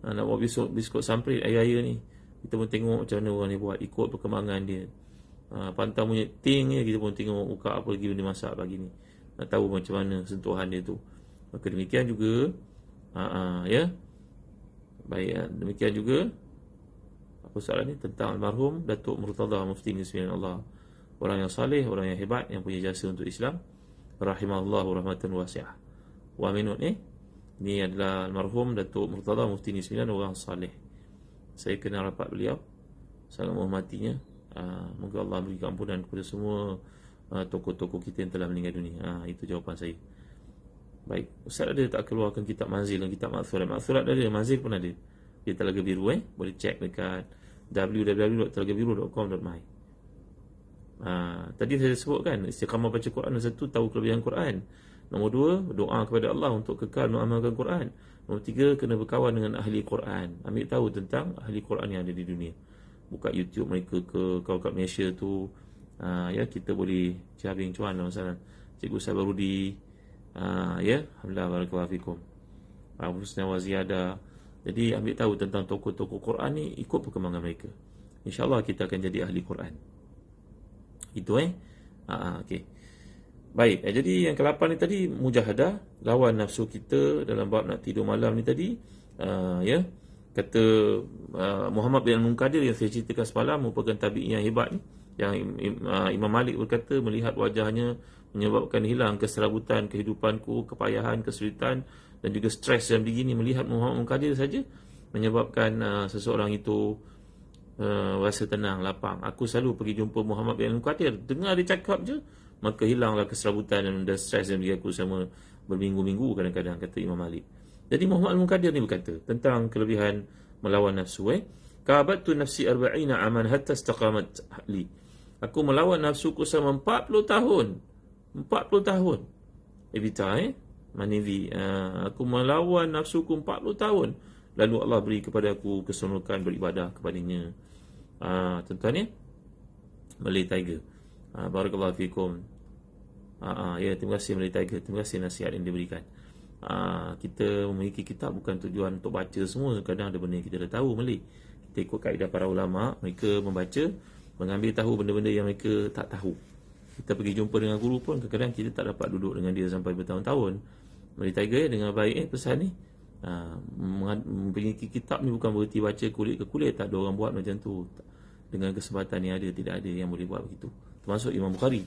Nak buat biskut samprit air-air ni, kita pun tengok macam mana orang ni buat, ikut perkembangan dia. pantang punya ting ya, kita pun tengok buka apa lagi benda masak pagi ni, nak tahu macam mana sentuhan dia tu. Maka demikian juga ya. Baik, demikian juga apa soalan ni tentang almarhum Datuk Murtada Mufti Negeri Allah, orang yang saleh, orang yang hebat, yang punya jasa untuk Islam, rahimahullahu rahmatan wasi'ah. Wa minut ni adalah almarhum Datuk Murtada Mufti Negeri orang saleh. Saya kenal rapat beliau, sangat menghormatinya. Moga Allah beri keampunan kepada semua tokoh-tokoh kita yang telah meninggal dunia. Itu jawapan saya. Baik, Ustaz ada tak keluarkan kitab manzil dan kitab maksurat? Maksurat ada, manzil pun ada. Dia Telaga Biru boleh cek dekat www.telagabiru.com.my. Tadi saya sebutkan istiqamah baca Quran. Satu, tahu kelebihan Quran. Nombor dua, doa kepada Allah untuk kekal mengamalkan Quran. Nombor tiga, kena berkawan dengan ahli Quran. Ambil tahu tentang ahli Quran yang ada di dunia. Buka YouTube mereka ke, kalau kat Malaysia tu ya, kita boleh cabing cuan lah masalah. Cikgu Sabarudi, ya, alhamdulillah, barakallahu fikum, Husna wa Ziyada. Jadi ambil tahu tentang tokoh-tokoh Quran ni, ikut perkembangan mereka. InsyaAllah kita akan jadi ahli Quran. Itu okey. Baik, jadi yang ke-8 ni tadi, mujahadah, lawan nafsu kita dalam bab nak tidur malam ni tadi. Ya, kata Muhammad bin Munkadir yang saya ceritakan semalam, merupakan tabi'in yang hebat ni, yang Imam Malik berkata, melihat wajahnya menyebabkan hilang keserabutan kehidupanku, kepayahan, kesulitan dan juga stres dan begini. Melihat Muhammad Munkadir saja menyebabkan seseorang itu rasa tenang, lapang. Aku selalu pergi jumpa Muhammad bin Munkadir, dengar dia cakap je, maka hilanglah keserabutan dan stres dan begini aku sama berminggu-minggu kadang-kadang, kata Imam Malik. Jadi Muhammad Munkadir ni berkata tentang kelebihan melawan nafsu. Kabattu nafsi 40 aman hatta istaqamat li. Aku melawan nafsuku selama 40 tahun. 40 tahun. Evita Manevi. Aku melawan nafsuku 40 tahun. Lalu Allah beri kepada aku keseronokan beribadah kepadanya. Tuan-tuan ya, Malay Tiger. Barakallahu fikum. Ya, terima kasih Malay Tiger. Terima kasih nasihat yang diberikan. Kita memiliki kitab bukan tujuan untuk baca semua. Kadang ada benda yang kita dah tahu Malay. Kita ikut kaedah para ulama, mereka membaca, mengambil tahu benda-benda yang mereka tak tahu. Kita pergi jumpa dengan guru pun kadang-kadang kita tak dapat duduk dengan dia sampai bertahun-tahun. Malay Tiger dengan baik pesan ni. Memiliki kitab ni bukan bererti baca kulit ke kulit. Tak ada orang buat macam tu. Dengan kesempatan yang ada, tidak ada yang boleh buat begitu. Termasuk Imam Bukhari.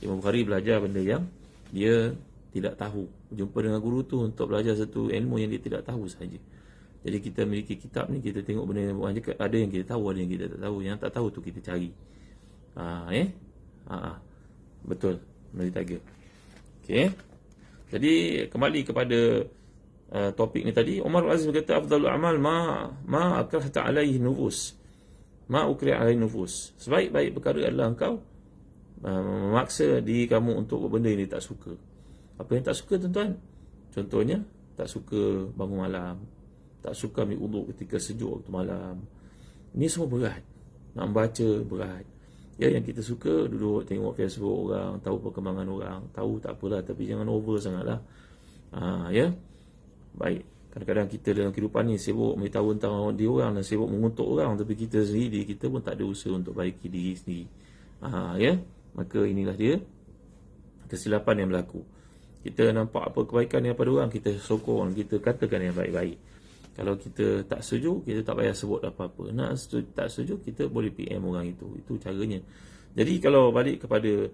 Imam Bukhari belajar benda yang dia tidak tahu. Jumpa dengan guru tu untuk belajar satu ilmu yang dia tidak tahu sahaja. Jadi kita memiliki kitab ni, kita tengok benda yang ada yang kita tahu, ada yang kita tak tahu. Yang tak tahu tu kita cari. Betul, Malay Tiger. Okey. Jadi kembali kepada topik ni tadi, Umar Al-Aziz berkata, afdalul amal ma akrahta alaihi nufus. Ma ukri alaihi nufus. Sebaik-baik perkara adalah engkau memaksa diri kamu untuk benda yang dia tak suka. Apa yang tak suka, tuan-tuan? Contohnya, tak suka bangun malam, tak suka ambil uduk ketika sejuk waktu malam. Ini semua berat. Nak membaca berat. Ya, yang kita suka duduk tengok Facebook orang, tahu perkembangan orang, tahu tak apalah, tapi jangan over sangatlah. Ya. Baik. Kadang-kadang kita dalam kehidupan ni sibuk memberitahu tentang diri orang dan sibuk mengutuk orang, tapi kita sendiri, kita pun tak ada usaha untuk baiki diri sendiri. Ya. Maka inilah dia kesilapan yang berlaku. Kita nampak apa kebaikan daripada orang, kita sokong, kita katakan yang baik-baik. Kalau kita tak setuju, kita tak payah sebut apa-apa. Nak tak setuju, kita boleh PM orang itu. Itu caranya. Jadi kalau balik kepada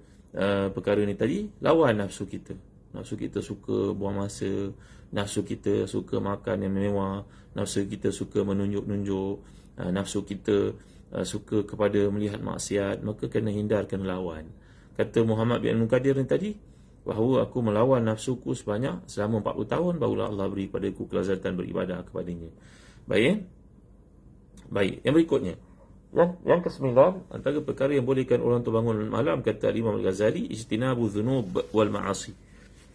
perkara ni tadi, lawan nafsu kita. Nafsu kita suka buang masa, nafsu kita suka makan yang mewah, nafsu kita suka menunjuk-nunjuk, nafsu kita suka kepada melihat maksiat, maka kena hindarkan lawan. Kata Muhammad bin Munkadir ni tadi, bahawa aku melawan nafsuku sebanyak selama 40 tahun, barulah Allah beri padaku kelazatan beribadah kepadanya. Baik. Baik, yang berikutnya. Yang ke-9, antara perkara yang bolehkan orang tu bangun malam, kata Imam Al-Ghazali, ijtinabu dhunub wal ma'asi.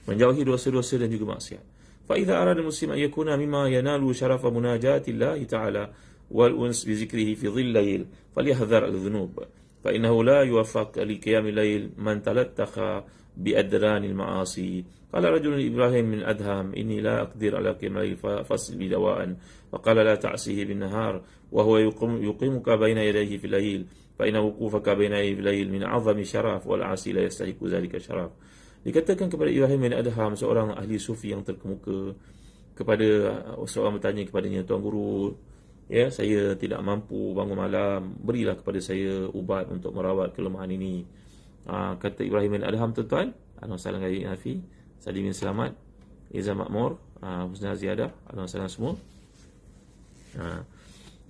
Menjauhi dosa-dosa dan juga maksiat. Fa idza arada muslim an yakuna mimma yanalu syarafa munajatillahi ta'ala wal uns bi zikrihi fi dhillayl falyahdhar al-dhunub. Fa innahu la yuwaffaq li qiyamil layl man talattaqa بأدران المعاصي. قال رجل إبراهيم من أدهم إني لا أقدر على قيام الليل فاصل بي دواء. فقال لا تعصيه بالنهار وهو يقيمك بين يديه في الليل fa inna wuqufaka baina al-layl min 'azami syaraf wal 'asi la yastahiqu zalika syaraf. Dikatakan kepada Ibrahim bin Adham, seorang ahli sufi yang terkemuka, kepada seorang bertanya kepadanya, Tuan Guru, ya, saya tidak mampu bangun malam, berilah kepada saya ubat untuk merawat kelemahan ini. Kata Ibrahim bin Adham, tuan-tuan, Alhamdulillah Ghaib Nafi, Sadi bin Selamat, Izzah Makmur, Husna Ziyadah, Alhamdulillah semua.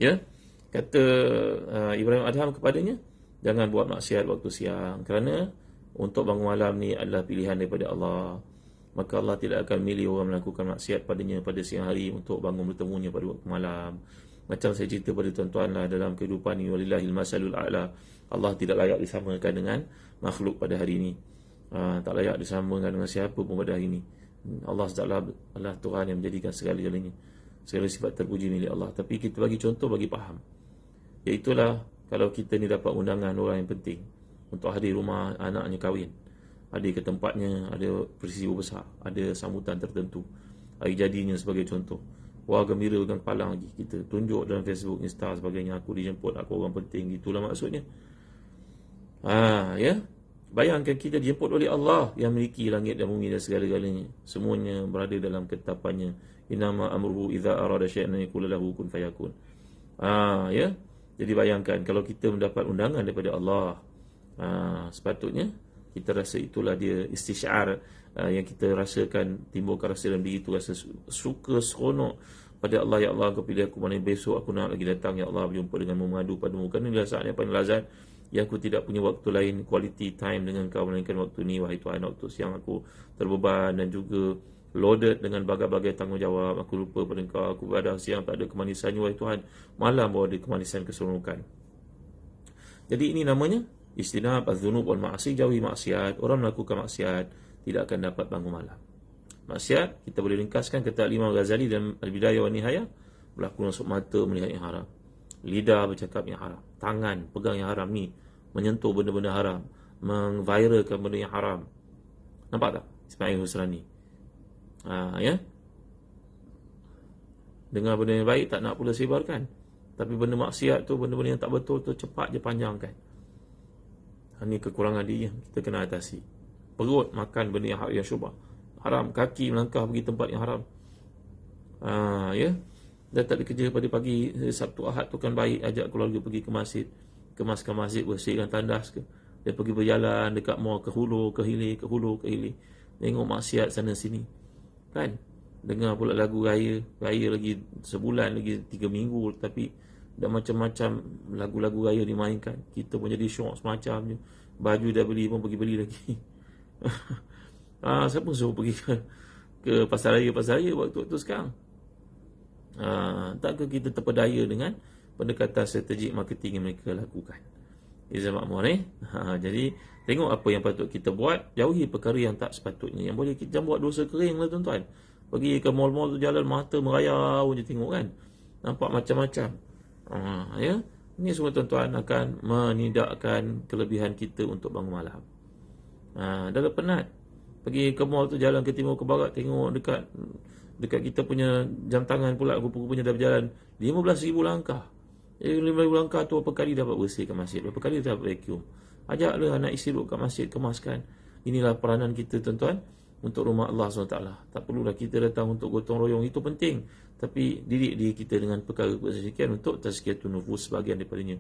Ya, kata Ibrahim Adham kepadanya, jangan buat maksiat waktu siang, kerana untuk bangun malam ni adalah pilihan daripada Allah. Maka Allah tidak akan milih orang melakukan maksiat padanya pada siang hari untuk bangun bertemunya pada waktu malam. Macam saya cerita pada tuan-tuan lah, dalam kehidupan ni, walillahil masalul a'la, Allah tidak layak disamakan dengan makhluk pada hari ini. Tak layak disamakan dengan siapa pun pada hari ini. Allah SWT adalah Tuhan yang menjadikan segala-galanya. Segala sifat terpuji milik Allah. Tapi kita bagi contoh, bagi faham. Iaitulah kalau kita ni dapat undangan orang yang penting untuk hadir rumah anaknya kahwin, hadir ke tempatnya, ada peristiwa besar, ada sambutan tertentu, hari jadinya sebagai contoh, wah gembira dengan palang lagi, kita tunjuk dalam Facebook, Insta sebagainya, aku dijemput, aku orang penting, itulah maksudnya. Ya, bayangkan kita dijemput oleh Allah yang memiliki langit dan bumi dan segala-galanya, semuanya berada dalam ketetapannya. Innama amruhu idza arada syai'an yaqulu lahu kun fayakun. Ya, jadi bayangkan kalau kita mendapat undangan daripada Allah, sepatutnya kita rasa itulah dia istisyar yang kita rasakan, timbulkan rasa dalam diri itu, rasa suka, seronok pada Allah. Ya Allah, kau pilih aku, mana besok aku nak lagi datang, Ya Allah, berjumpa dengan mengadu padamu, kerana inilah saat yang paling lazat, yang aku tidak punya waktu lain, quality time dengan kau melainkan waktu ni, wahai Tuhan. Waktu siang aku terbeban dan juga loaded dengan bagai-bagai tanggungjawab, aku lupa pada kau, aku pada siang tak ada kemanisannya, wahai Tuhan, malam baru ada kemanisan, keseronokan. Jadi ini namanya istinab az-dzunub wal ma'asi, jauhi maksiat. Orang melakukan maksiat tidak akan dapat bangun malam. Maksiat kita boleh ringkaskan kata Imam Ghazali dalam Al-Bidayah wa Nihayah, berlaku masuk mata melihat yang haram, lidah bercakap yang haram, tangan pegang yang haram, ni menyentuh benda-benda haram, mengviralkan benda yang haram. Nampak tak Ismail Husrani? Ya, dengar benda yang baik tak nak pula sebarkan, tapi benda maksiat tu, benda-benda yang tak betul tu cepat je panjangkan. Ini kekurangan dia yang kita kena atasi. Perut makan benda yang syubhat, haram. Kaki melangkah pergi tempat yang haram. Ya, dah tak ada kerja pada pagi Sabtu Ahad tu kan baik, ajak keluarga pergi ke masjid, kemaskan masjid, bersihkan tandas ke. Dia pergi berjalan dekat mall, ke hulu, ke hilir, ke hulu, ke hilir, tengok maksiat sana sini, kan? Dengar pula lagu raya lagi sebulan, lagi 3 minggu, tapi dah macam-macam lagu-lagu raya dimainkan. Kita pun jadi syok semacam je. Baju dah beli pun pergi beli lagi. Siapa suruh pergi ke pasar raya waktu-waktu sekarang? Takkah kita terpedaya dengan pendekatan strategik marketing yang mereka lakukan? Izzah Makmur jadi tengok apa yang patut kita buat, jauhi perkara yang tak sepatutnya. Yang boleh kita buat dosa kering lah tuan-tuan. Pergi ke mall-mall tu jalan mata merayau je tengok, kan? Nampak macam-macam. Ya, ini semua tuan-tuan akan menidakkan kelebihan kita untuk bangun malam. Dah penat pergi ke mall tu, jalan ke timur ke barat, tengok dekat kita punya jam tangan pula rupa-rupanya dah berjalan 15,000 langkah. 15,000 langkah tu berapa kali dapat bersihkan masjid, berapa kali dapat vacuum. Ajaklah anak isteri duduk kat masjid, kemaskan. Inilah peranan kita tuan-tuan untuk rumah Allah SWT. Tak perlulah kita datang untuk gotong royong, itu penting, tapi didik diri kita dengan perkara sekian untuk tazkiyatun nufus, sebahagian daripadanya.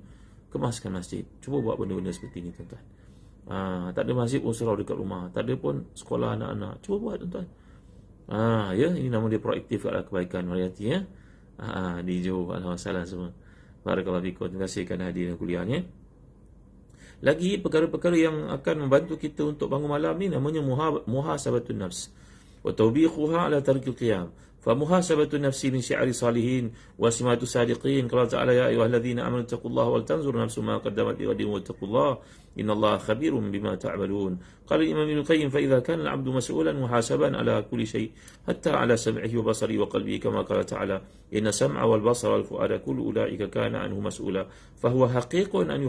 Kemaskan masjid. Cuba buat benda-benda seperti ini tuan-tuan. Tak ada masjid pun surau dekat rumah, tak ada pun sekolah anak-anak, cuba buat tuan-tuan. Ya, ini nama dia proaktif adalah kebaikan. Mari hati, ya. Di Johor, alhamdulillah semua. Barakallahu fikum. Terima kasih kerana hadir kuliahnya. Lagi perkara-perkara yang akan membantu kita untuk bangun malam ni namanya muhasabatun nafs wa tawbiquha ala tarkil qiyam. Fa muhasabatun nafsi min syi'ari salihin wa simatu sadiqin. Qala ta'ala ya ayyuhalladzina amanu taqullaha wal tanzur nafsum ma qaddamat lighadin wattaqullaha innallaha khabirum bima ta'malun. Qala Imam Ibn Qayyim fa idza kana al-'abdu mas'ulan muhasaban ala kulli shay hatta ala sam'ihi wa basarihi wa qalbihi kama qala ta'ala inna sam'a wal basara wal fu'ada kullu ulaika kana anhu mas'ula fa huwa haqiqun an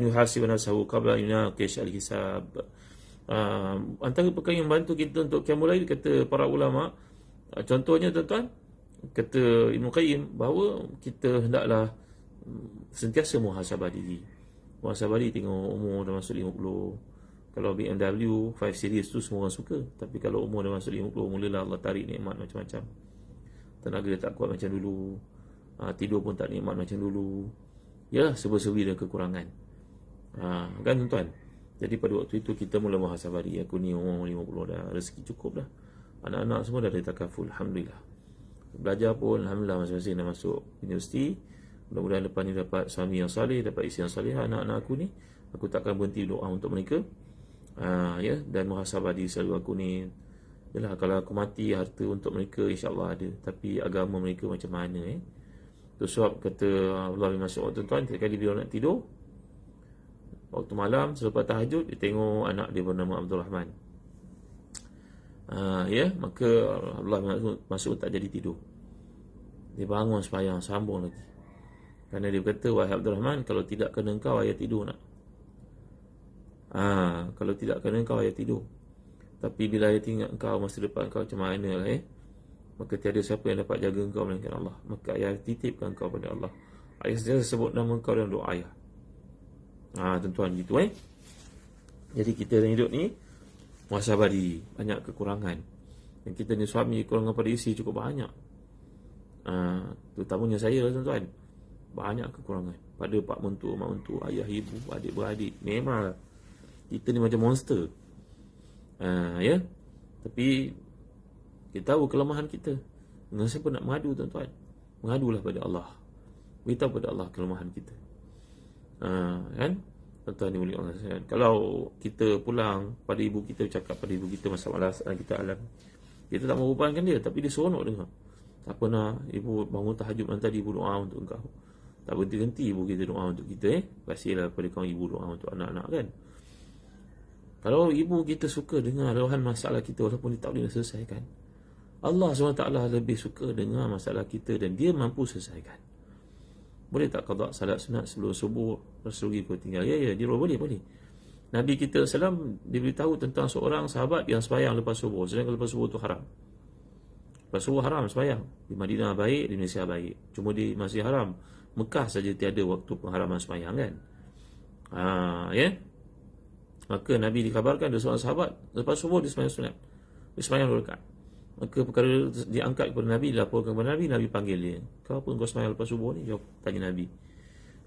yuhasib nafsahu qabla yunaqish al-hisab. Antara perkara yang membantu kita untuk qiyamul lail, kata para ulama, contohnya tuan-tuan, kata Ibn Qayyim, bahawa kita hendaklah sentiasa muhasabah diri. Muhasabah tengok umur dah masuk 50. Kalau BMW 5 Series tu semua orang suka. Tapi kalau umur dah masuk 50, mulalah Allah tarik nikmat macam-macam. Tenaga dia tak kuat macam dulu. Tidur pun tak nikmat macam dulu. Ya, serba-serbi dan kekurangan. Kan tuan-tuan? Jadi pada waktu itu kita mula muhasabah diri. Aku ni umur 50 dah, rezeki cukup dah. Anak-anak semua dah ada takaful, alhamdulillah. Belajar pun alhamdulillah masing-masing dah masuk universiti. Mudah-mudahan lepas ni dapat suami yang saleh, dapat isteri yang saleh. Anak-anak aku ni, aku takkan berhenti doa untuk mereka. Ya, dan muhasabah diri selalu aku ni. Yalah, kalau aku mati, harta untuk mereka insya-Allah ada. Tapi agama mereka macam mana Tu sebab kata Allah bin Mas'ud, tuan-tuan, setiap kali dia nak tidur, waktu malam selepas tahajud, dia tengok anak dia bernama Abdul Rahman. Ya, maka Allah bin Mas'ud tak jadi tidur. Dia bangun sembahyang, sambung lagi. Kerana dia berkata, wahai Abdul Rahman, kalau tidak kena engkau, ayah tidur nak. Kalau tidak kena engkau, ayah tidur. Tapi bila ayah tinggal engkau, masa depan engkau macam mana lah maka tiada siapa yang dapat jaga engkau melainkan Allah. Maka ayah titipkan engkau pada Allah. Ayah sentiasa sebut nama engkau dalam doa ayah. Tuan-tuan gitu Jadi kita dalam hidup ni muhasabah diri, banyak kekurangan. Dan kita ni suami, kekurangan pada isteri cukup banyak. Terutamanya saya lah tuan-tuan. Banyak kekurangan pada pak mentua, mak mentua, ayah, ibu, adik-beradik. Memang kita ni macam monster. Ya. Tapi kita tahu kelemahan kita. Dengan siapa nak mengadu tuan-tuan? Mengadulah pada Allah. Beritahu pada Allah kelemahan kita. Kan? Tuan-tuan ni boleh Allah sayang. Kalau kita pulang pada ibu kita, cakap pada ibu kita masalah kita alam, kita tak mau bebankan dia, tapi dia seronok dengar. Tak pernah ibu bangun tahajud malam tadi, ibu doa untuk engkau. Tak berhenti ibu kita doa untuk kita. Kasihlah pada kau ibu doa untuk anak-anak kan. Kalau ibu kita suka dengar luahan masalah kita walaupun dia tak boleh selesaikan, Allah SWT lebih suka dengar masalah kita dan dia mampu selesaikan. Boleh tak qada salat sunat sebelum subuh, Rasulullah kau tinggal? Ya, dia boleh. Nabi kita SAW diberitahu tentang seorang sahabat yang sembahyang lepas subuh, sedangkan lepas subuh tu haram. Lepas subuh haram sembahyang. Di Madinah baik, di Malaysia baik. Cuma di masih haram. Mekah saja tiada waktu pengharaman sembahyang kan. Ya. Maka Nabi dikabarkan ada seorang sahabat lepas subuh dia sembahyang sunat. Dia sembahyang 2 rakaat. Maka perkara diangkat kepada Nabi, dilaporkan kepada Nabi, Nabi panggil dia. Kau apa kau sembahyang lepas subuh ni? Jawab, tanya Nabi.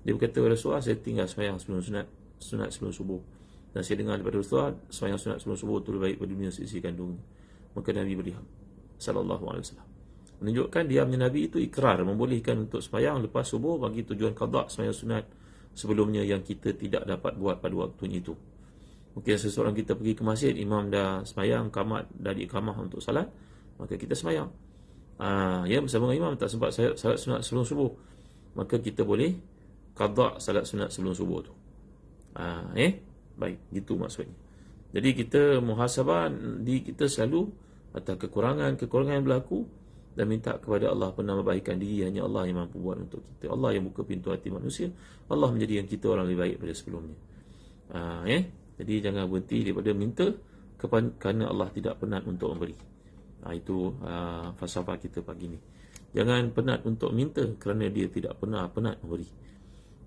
Dia berkata, Rasulullah, saya tinggal sembahyang sebelum sunat sebelum subuh. Dan saya dengar daripada Rasulullah, sembahyang sunat sebelum subuh itu lebih baik pada dunia seisi kandungnya. Maka Nabi berdiam. Sallallahu alaihi wasallam. Menunjukkan diamnya Nabi itu ikrar, membolehkan untuk sembahyang lepas subuh bagi tujuan qada sembahyang sunat sebelumnya yang kita tidak dapat buat pada waktunya itu. Mungkin seseorang kita pergi ke masjid, imam dah sembahyang, qamat dah diiqamah untuk salat, maka kita sembahyang. Ya, bersama dengan imam tak sempat salat sunat sebelum subuh, maka kita boleh qada salat sunat sebelum subuh tu. Baik, gitu maksudnya. Jadi kita muhasabah di kita selalu atas kekurangan yang berlaku dan minta kepada Allah penambahbaikan diri. Hanya Allah yang mampu buat untuk kita. Allah yang buka pintu hati manusia. Allah menjadikan kita orang lebih baik daripada sebelumnya. Jadi jangan berhenti daripada minta kerana Allah tidak penat untuk memberi. Itu falsafah kita pagi ni. Jangan penat untuk minta kerana dia tidak pernah penat memberi.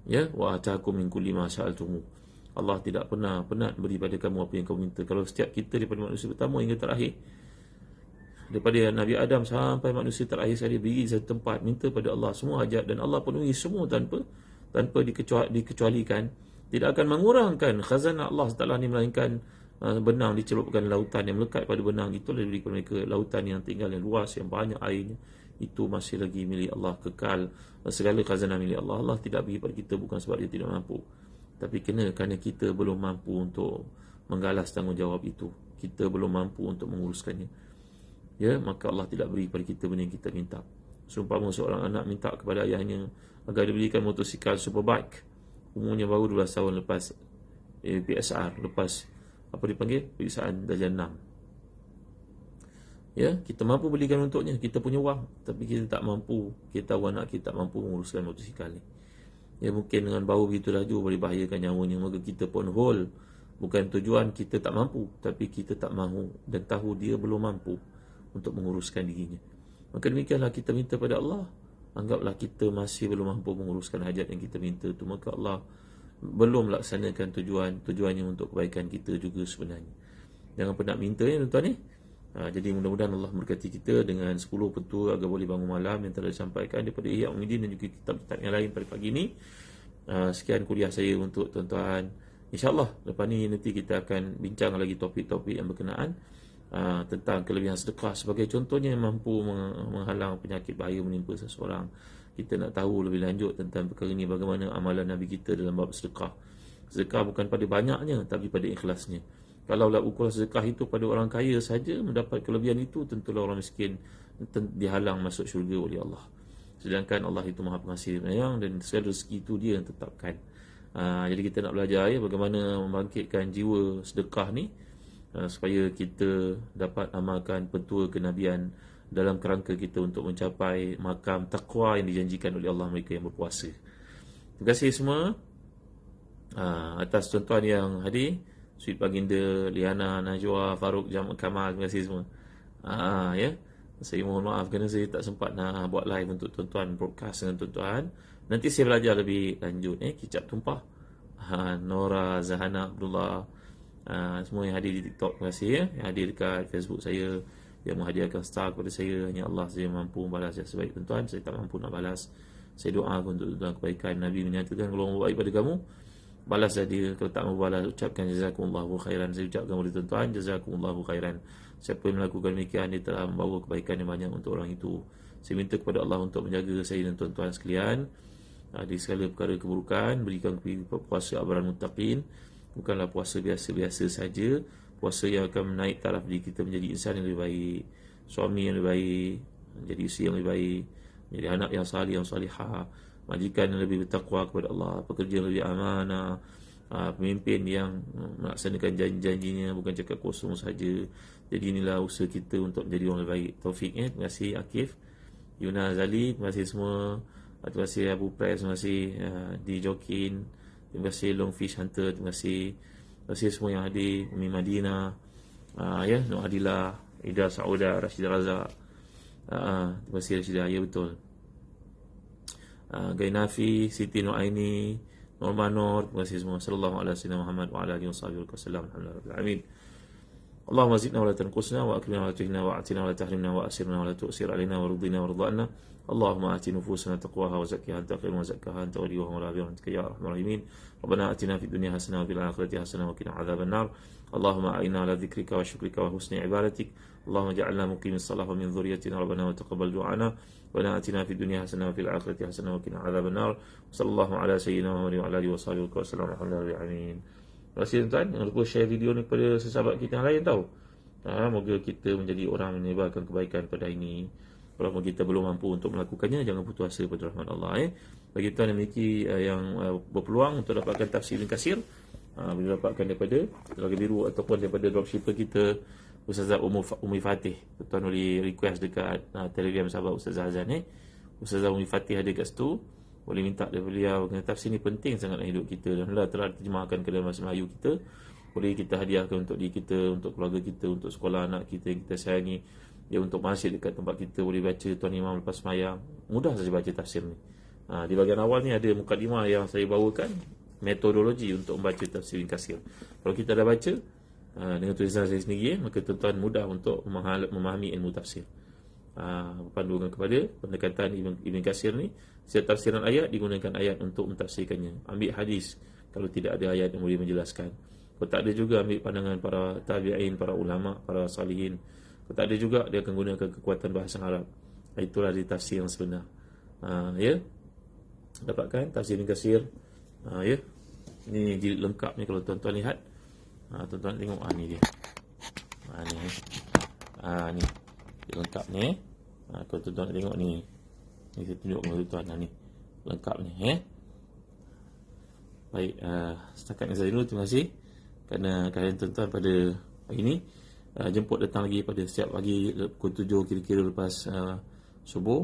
Ya, wa ataakum min kulli ma sa'altum. Allah tidak pernah penat beri pada kamu apa yang kamu minta. Kalau setiap kita daripada manusia pertama hingga terakhir, daripada Nabi Adam sampai manusia terakhir sekali, beri satu tempat minta pada Allah semua hajat dan Allah penuhi semua tanpa dikecualikan. Tidak akan mengurangkan khazanah Allah Taala ni, melainkan benang dicelupkan lautan yang melekat pada benang itu diberi kepada mereka. Lautan yang tinggal yang luas, yang banyak airnya, itu masih lagi milik Allah, kekal. Segala khazanah milik Allah. Allah tidak beri pada kita bukan sebab dia tidak mampu, tapi kerana kita belum mampu untuk menggalas tanggungjawab itu. Kita belum mampu untuk menguruskannya. Ya, maka Allah tidak beri pada kita benda yang kita minta. Seumpama seorang anak minta kepada ayahnya agar diberikan motosikal superbike, umurnya baru 12 tahun lepas PSR, lepas apa dipanggil, periksaan darjah 6. Ya, kita mampu belikan untuknya, kita punya wang, tapi kita tak mampu, kita tahu anak kita tak mampu menguruskan motosikal ni. Ya, mungkin dengan bau begitu laju boleh bahayakan nyawanya, maka kita pun hold. Bukan tujuan kita tak mampu, tapi kita tak mahu dan tahu dia belum mampu untuk menguruskan dirinya. Maka demikianlah kita minta pada Allah. Anggaplah kita masih belum mampu menguruskan hajat yang kita minta tu, maka Allah belum laksanakan tujuannya untuk kebaikan kita juga sebenarnya. Jangan pernah minta ya tuan-tuan ni. Jadi mudah-mudahan Allah memberkati kita dengan 10 petua agar boleh bangun malam yang telah disampaikan daripada Ihya Ulumuddin dan juga kitab-kitab yang lain pada pagi ini. Sekian kuliah saya untuk tuan-tuan. InsyaAllah lepas ni nanti kita akan bincang lagi topik-topik yang berkenaan tentang kelebihan sedekah. Sebagai contohnya yang mampu menghalang penyakit bahaya menimpa seseorang. Kita nak tahu lebih lanjut tentang perkara ini, bagaimana amalan Nabi kita dalam bab sedekah. Sedekah bukan pada banyaknya, tapi pada ikhlasnya. Kalaulah ukuran sedekah itu pada orang kaya saja mendapat kelebihan itu, tentulah orang miskin dihalang masuk syurga oleh Allah. Sedangkan Allah itu Maha Pengasih Penyayang dan segala rezeki itu Dia yang tetapkan. Jadi kita nak belajar ya bagaimana membangkitkan jiwa sedekah ni, supaya kita dapat amalkan petua kenabian dalam kerangka kita untuk mencapai makam taqwa yang dijanjikan oleh Allah mereka yang berpuasa. Terima kasih semua atas tuan-tuan yang hadir. Sweet Baginda, Liana, Najwa, Farouk, Jamal, Kamal, terima kasih semua. Ya. Saya mohon maaf kerana saya tak sempat nak buat live untuk tuan-tuan, broadcast dengan tuan-tuan. Nanti saya belajar lebih lanjut. Kicap tumpah. Nora, Zahana, Abdullah, semua yang hadir di TikTok, terima kasih ya. Yang hadir dekat Facebook saya, yang menghadiahkan star kepada saya. Hanya Allah saja mampu membalas yang sebaik tuan-tuan. Saya tak mampu nak balas. Saya doa untuk tuan-tuan kebaikan. Nabi menyatakan kalau orang baik pada kamu, balas dia. Kalau tak mau balas, ucapkan jazakumullahu khairan. Saya ucapkan kepada tuan-tuan, jazakumullahu khairan. Siapa yang melakukan demikian, dia telah membawa kebaikan yang banyak untuk orang itu. Saya minta kepada Allah untuk menjaga saya dan tuan-tuan sekalian di segala perkara keburukan. Berikan puasa abaran muttaqin. Bukanlah puasa biasa-biasa saja, puasa yang akan menaik taraf diri kita menjadi insan yang lebih baik, suami yang lebih baik, menjadi isteri yang lebih baik, menjadi anak yang salih, yang salihah, majikan yang lebih bertakwa kepada Allah, pekerja yang lebih amanah, pemimpin yang melaksanakan janji-janjinya, bukan cakap kosong saja. Jadi inilah usaha kita untuk menjadi orang lebih baik. Taufik terima kasih Akif, Yuna Zali, terima kasih semua. Terima kasih Abu Pres, terima kasih di Jokin, terima kasih Longfish Hunter, terima kasih semua yang hadir. Umi Madinah, Nur Adilah, Ida Sauda, Rashid Razak, terima kasih Rashidah, ya betul. Gainafi, Siti Nur Aini, Nur Manor, terima kasih semua. Sallallahu alaihi wasallam Muhammad wa ala alihi wasallam. Alhamdulillah. Amin. Allahumma zidna wa la tanqusna wa akrimna wa la tuhina wa atina wa la tahrimna wa asirna wa la tu'sir alaina wa ridina wa ridana. Allahumma ati nufusana taqwaha wa zakkiha anta khairu man zakkaha anta waliyuha wa nabiyuha ya arhamar rahimin. Rabbana atina fid dunya hasanah wa fil akhirati hasanah wa qina adzaban nar. Allahumma a'inna ala dzikrika wa syukrika wa husni ibadatik. Allahumma ja'alna muqimis salah wa min dhurriyyatina rabbana wa taqabbal du'ana. Rabbana atina fid dunya hasanah wa fil akhirati hasanah wa qina adzaban nar. Sallallahu ala sayyidina Muhammad wa ala alihi wa sahbihi wa sallam. Alhamdulillah. Amin. Terima kasih tuan-tuan. Jangan lupa share video ni kepada sahabat kita yang lain tahu. Moga kita menjadi orang menyebarkan kebaikan pada ini. Kalau kita belum mampu untuk melakukannya, jangan putus asa pada rahmat Allah. Bagi tuan yang memiliki yang berpeluang untuk dapatkan tafsir Ibn Katsir, boleh dapatkan daripada Telaga Biru ataupun daripada dropshipper kita Ustazah Umi Fatih. Tuan boleh request dekat Telegram sahabat Ustazah Azan. Ustazah Umi Fatih ada kat situ. Boleh minta daripada beliau. Kerana tafsir ni penting sangat dalam hidup kita. Dan Allah telah terjemahkan ke dalam bahasa Melayu kita. Boleh kita hadiahkan untuk diri kita, untuk keluarga kita, untuk sekolah anak kita yang kita sayangi. Ya, untuk masjid dekat tempat kita boleh baca Tuan Imam lepas semayang. Mudah saja baca tafsir ni. Di bahagian awal ni ada mukadimah yang saya bawakan, metodologi untuk membaca tafsir Ibn Katsir. Kalau kita dah baca dengan tulisan saya sendiri, maka tuan-tuan mudah untuk memahami ilmu tafsir. Panduan kepada pendekatan Ibn Katsir ni, setiap tafsiran ayat digunakan ayat untuk mentafsirkannya. Ambil hadis kalau tidak ada ayat yang boleh menjelaskan. Kalau tak ada juga ambil pandangan para tabi'in, para ulama, para salihin. Kalau tak ada juga dia akan gunakan kekuatan bahasa Arab. Itulah di tafsir yang sebenar. Ya. Dapatkan tafsir Ibn Katsir. Ya. Ini jilid lengkap ni kalau tuan-tuan lihat. Tuan-tuan tengok ni dia. Ni. Ni. Jilid lengkap ni. Kalau tuan-tuan tengok ni. Ni saya tunjuk kepada tuan-tuan ni. Lengkap ni, Baik, setakat ni saya dulu. Terima kasih kerana kalian tuan-tuan pada pagi ni. Jemput datang lagi pada setiap pagi pukul 7 kira-kira lepas subuh.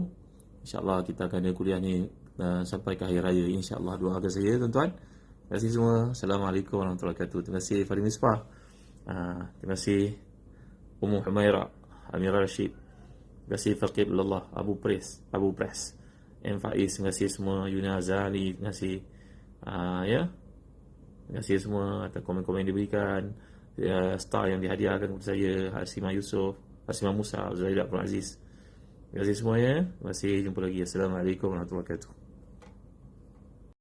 InsyaAllah kita akan ada kuliah ni sampai ke hari raya. InsyaAllah doakan saya tuan-tuan. Terima kasih semua. Assalamualaikum warahmatullahi wabarakatuh. Terima kasih Farid Misbah. Terima kasih Ummu Humaira, Amirah Rashid. Terima kasih Faqib Allah, Abu Pres, M. Faiz. Terima kasih semua. Yuna Azali. Terima kasih. Ya. Terima kasih semua atas komen-komen yang diberikan, star yang dihadiahkan kepada saya, Hasimah Yusof, Hasimah Musa, Zaidah Abdul Aziz. Terima kasih semuanya. Terima kasih. Jumpa lagi. Assalamualaikum warahmatullahi wabarakatuh.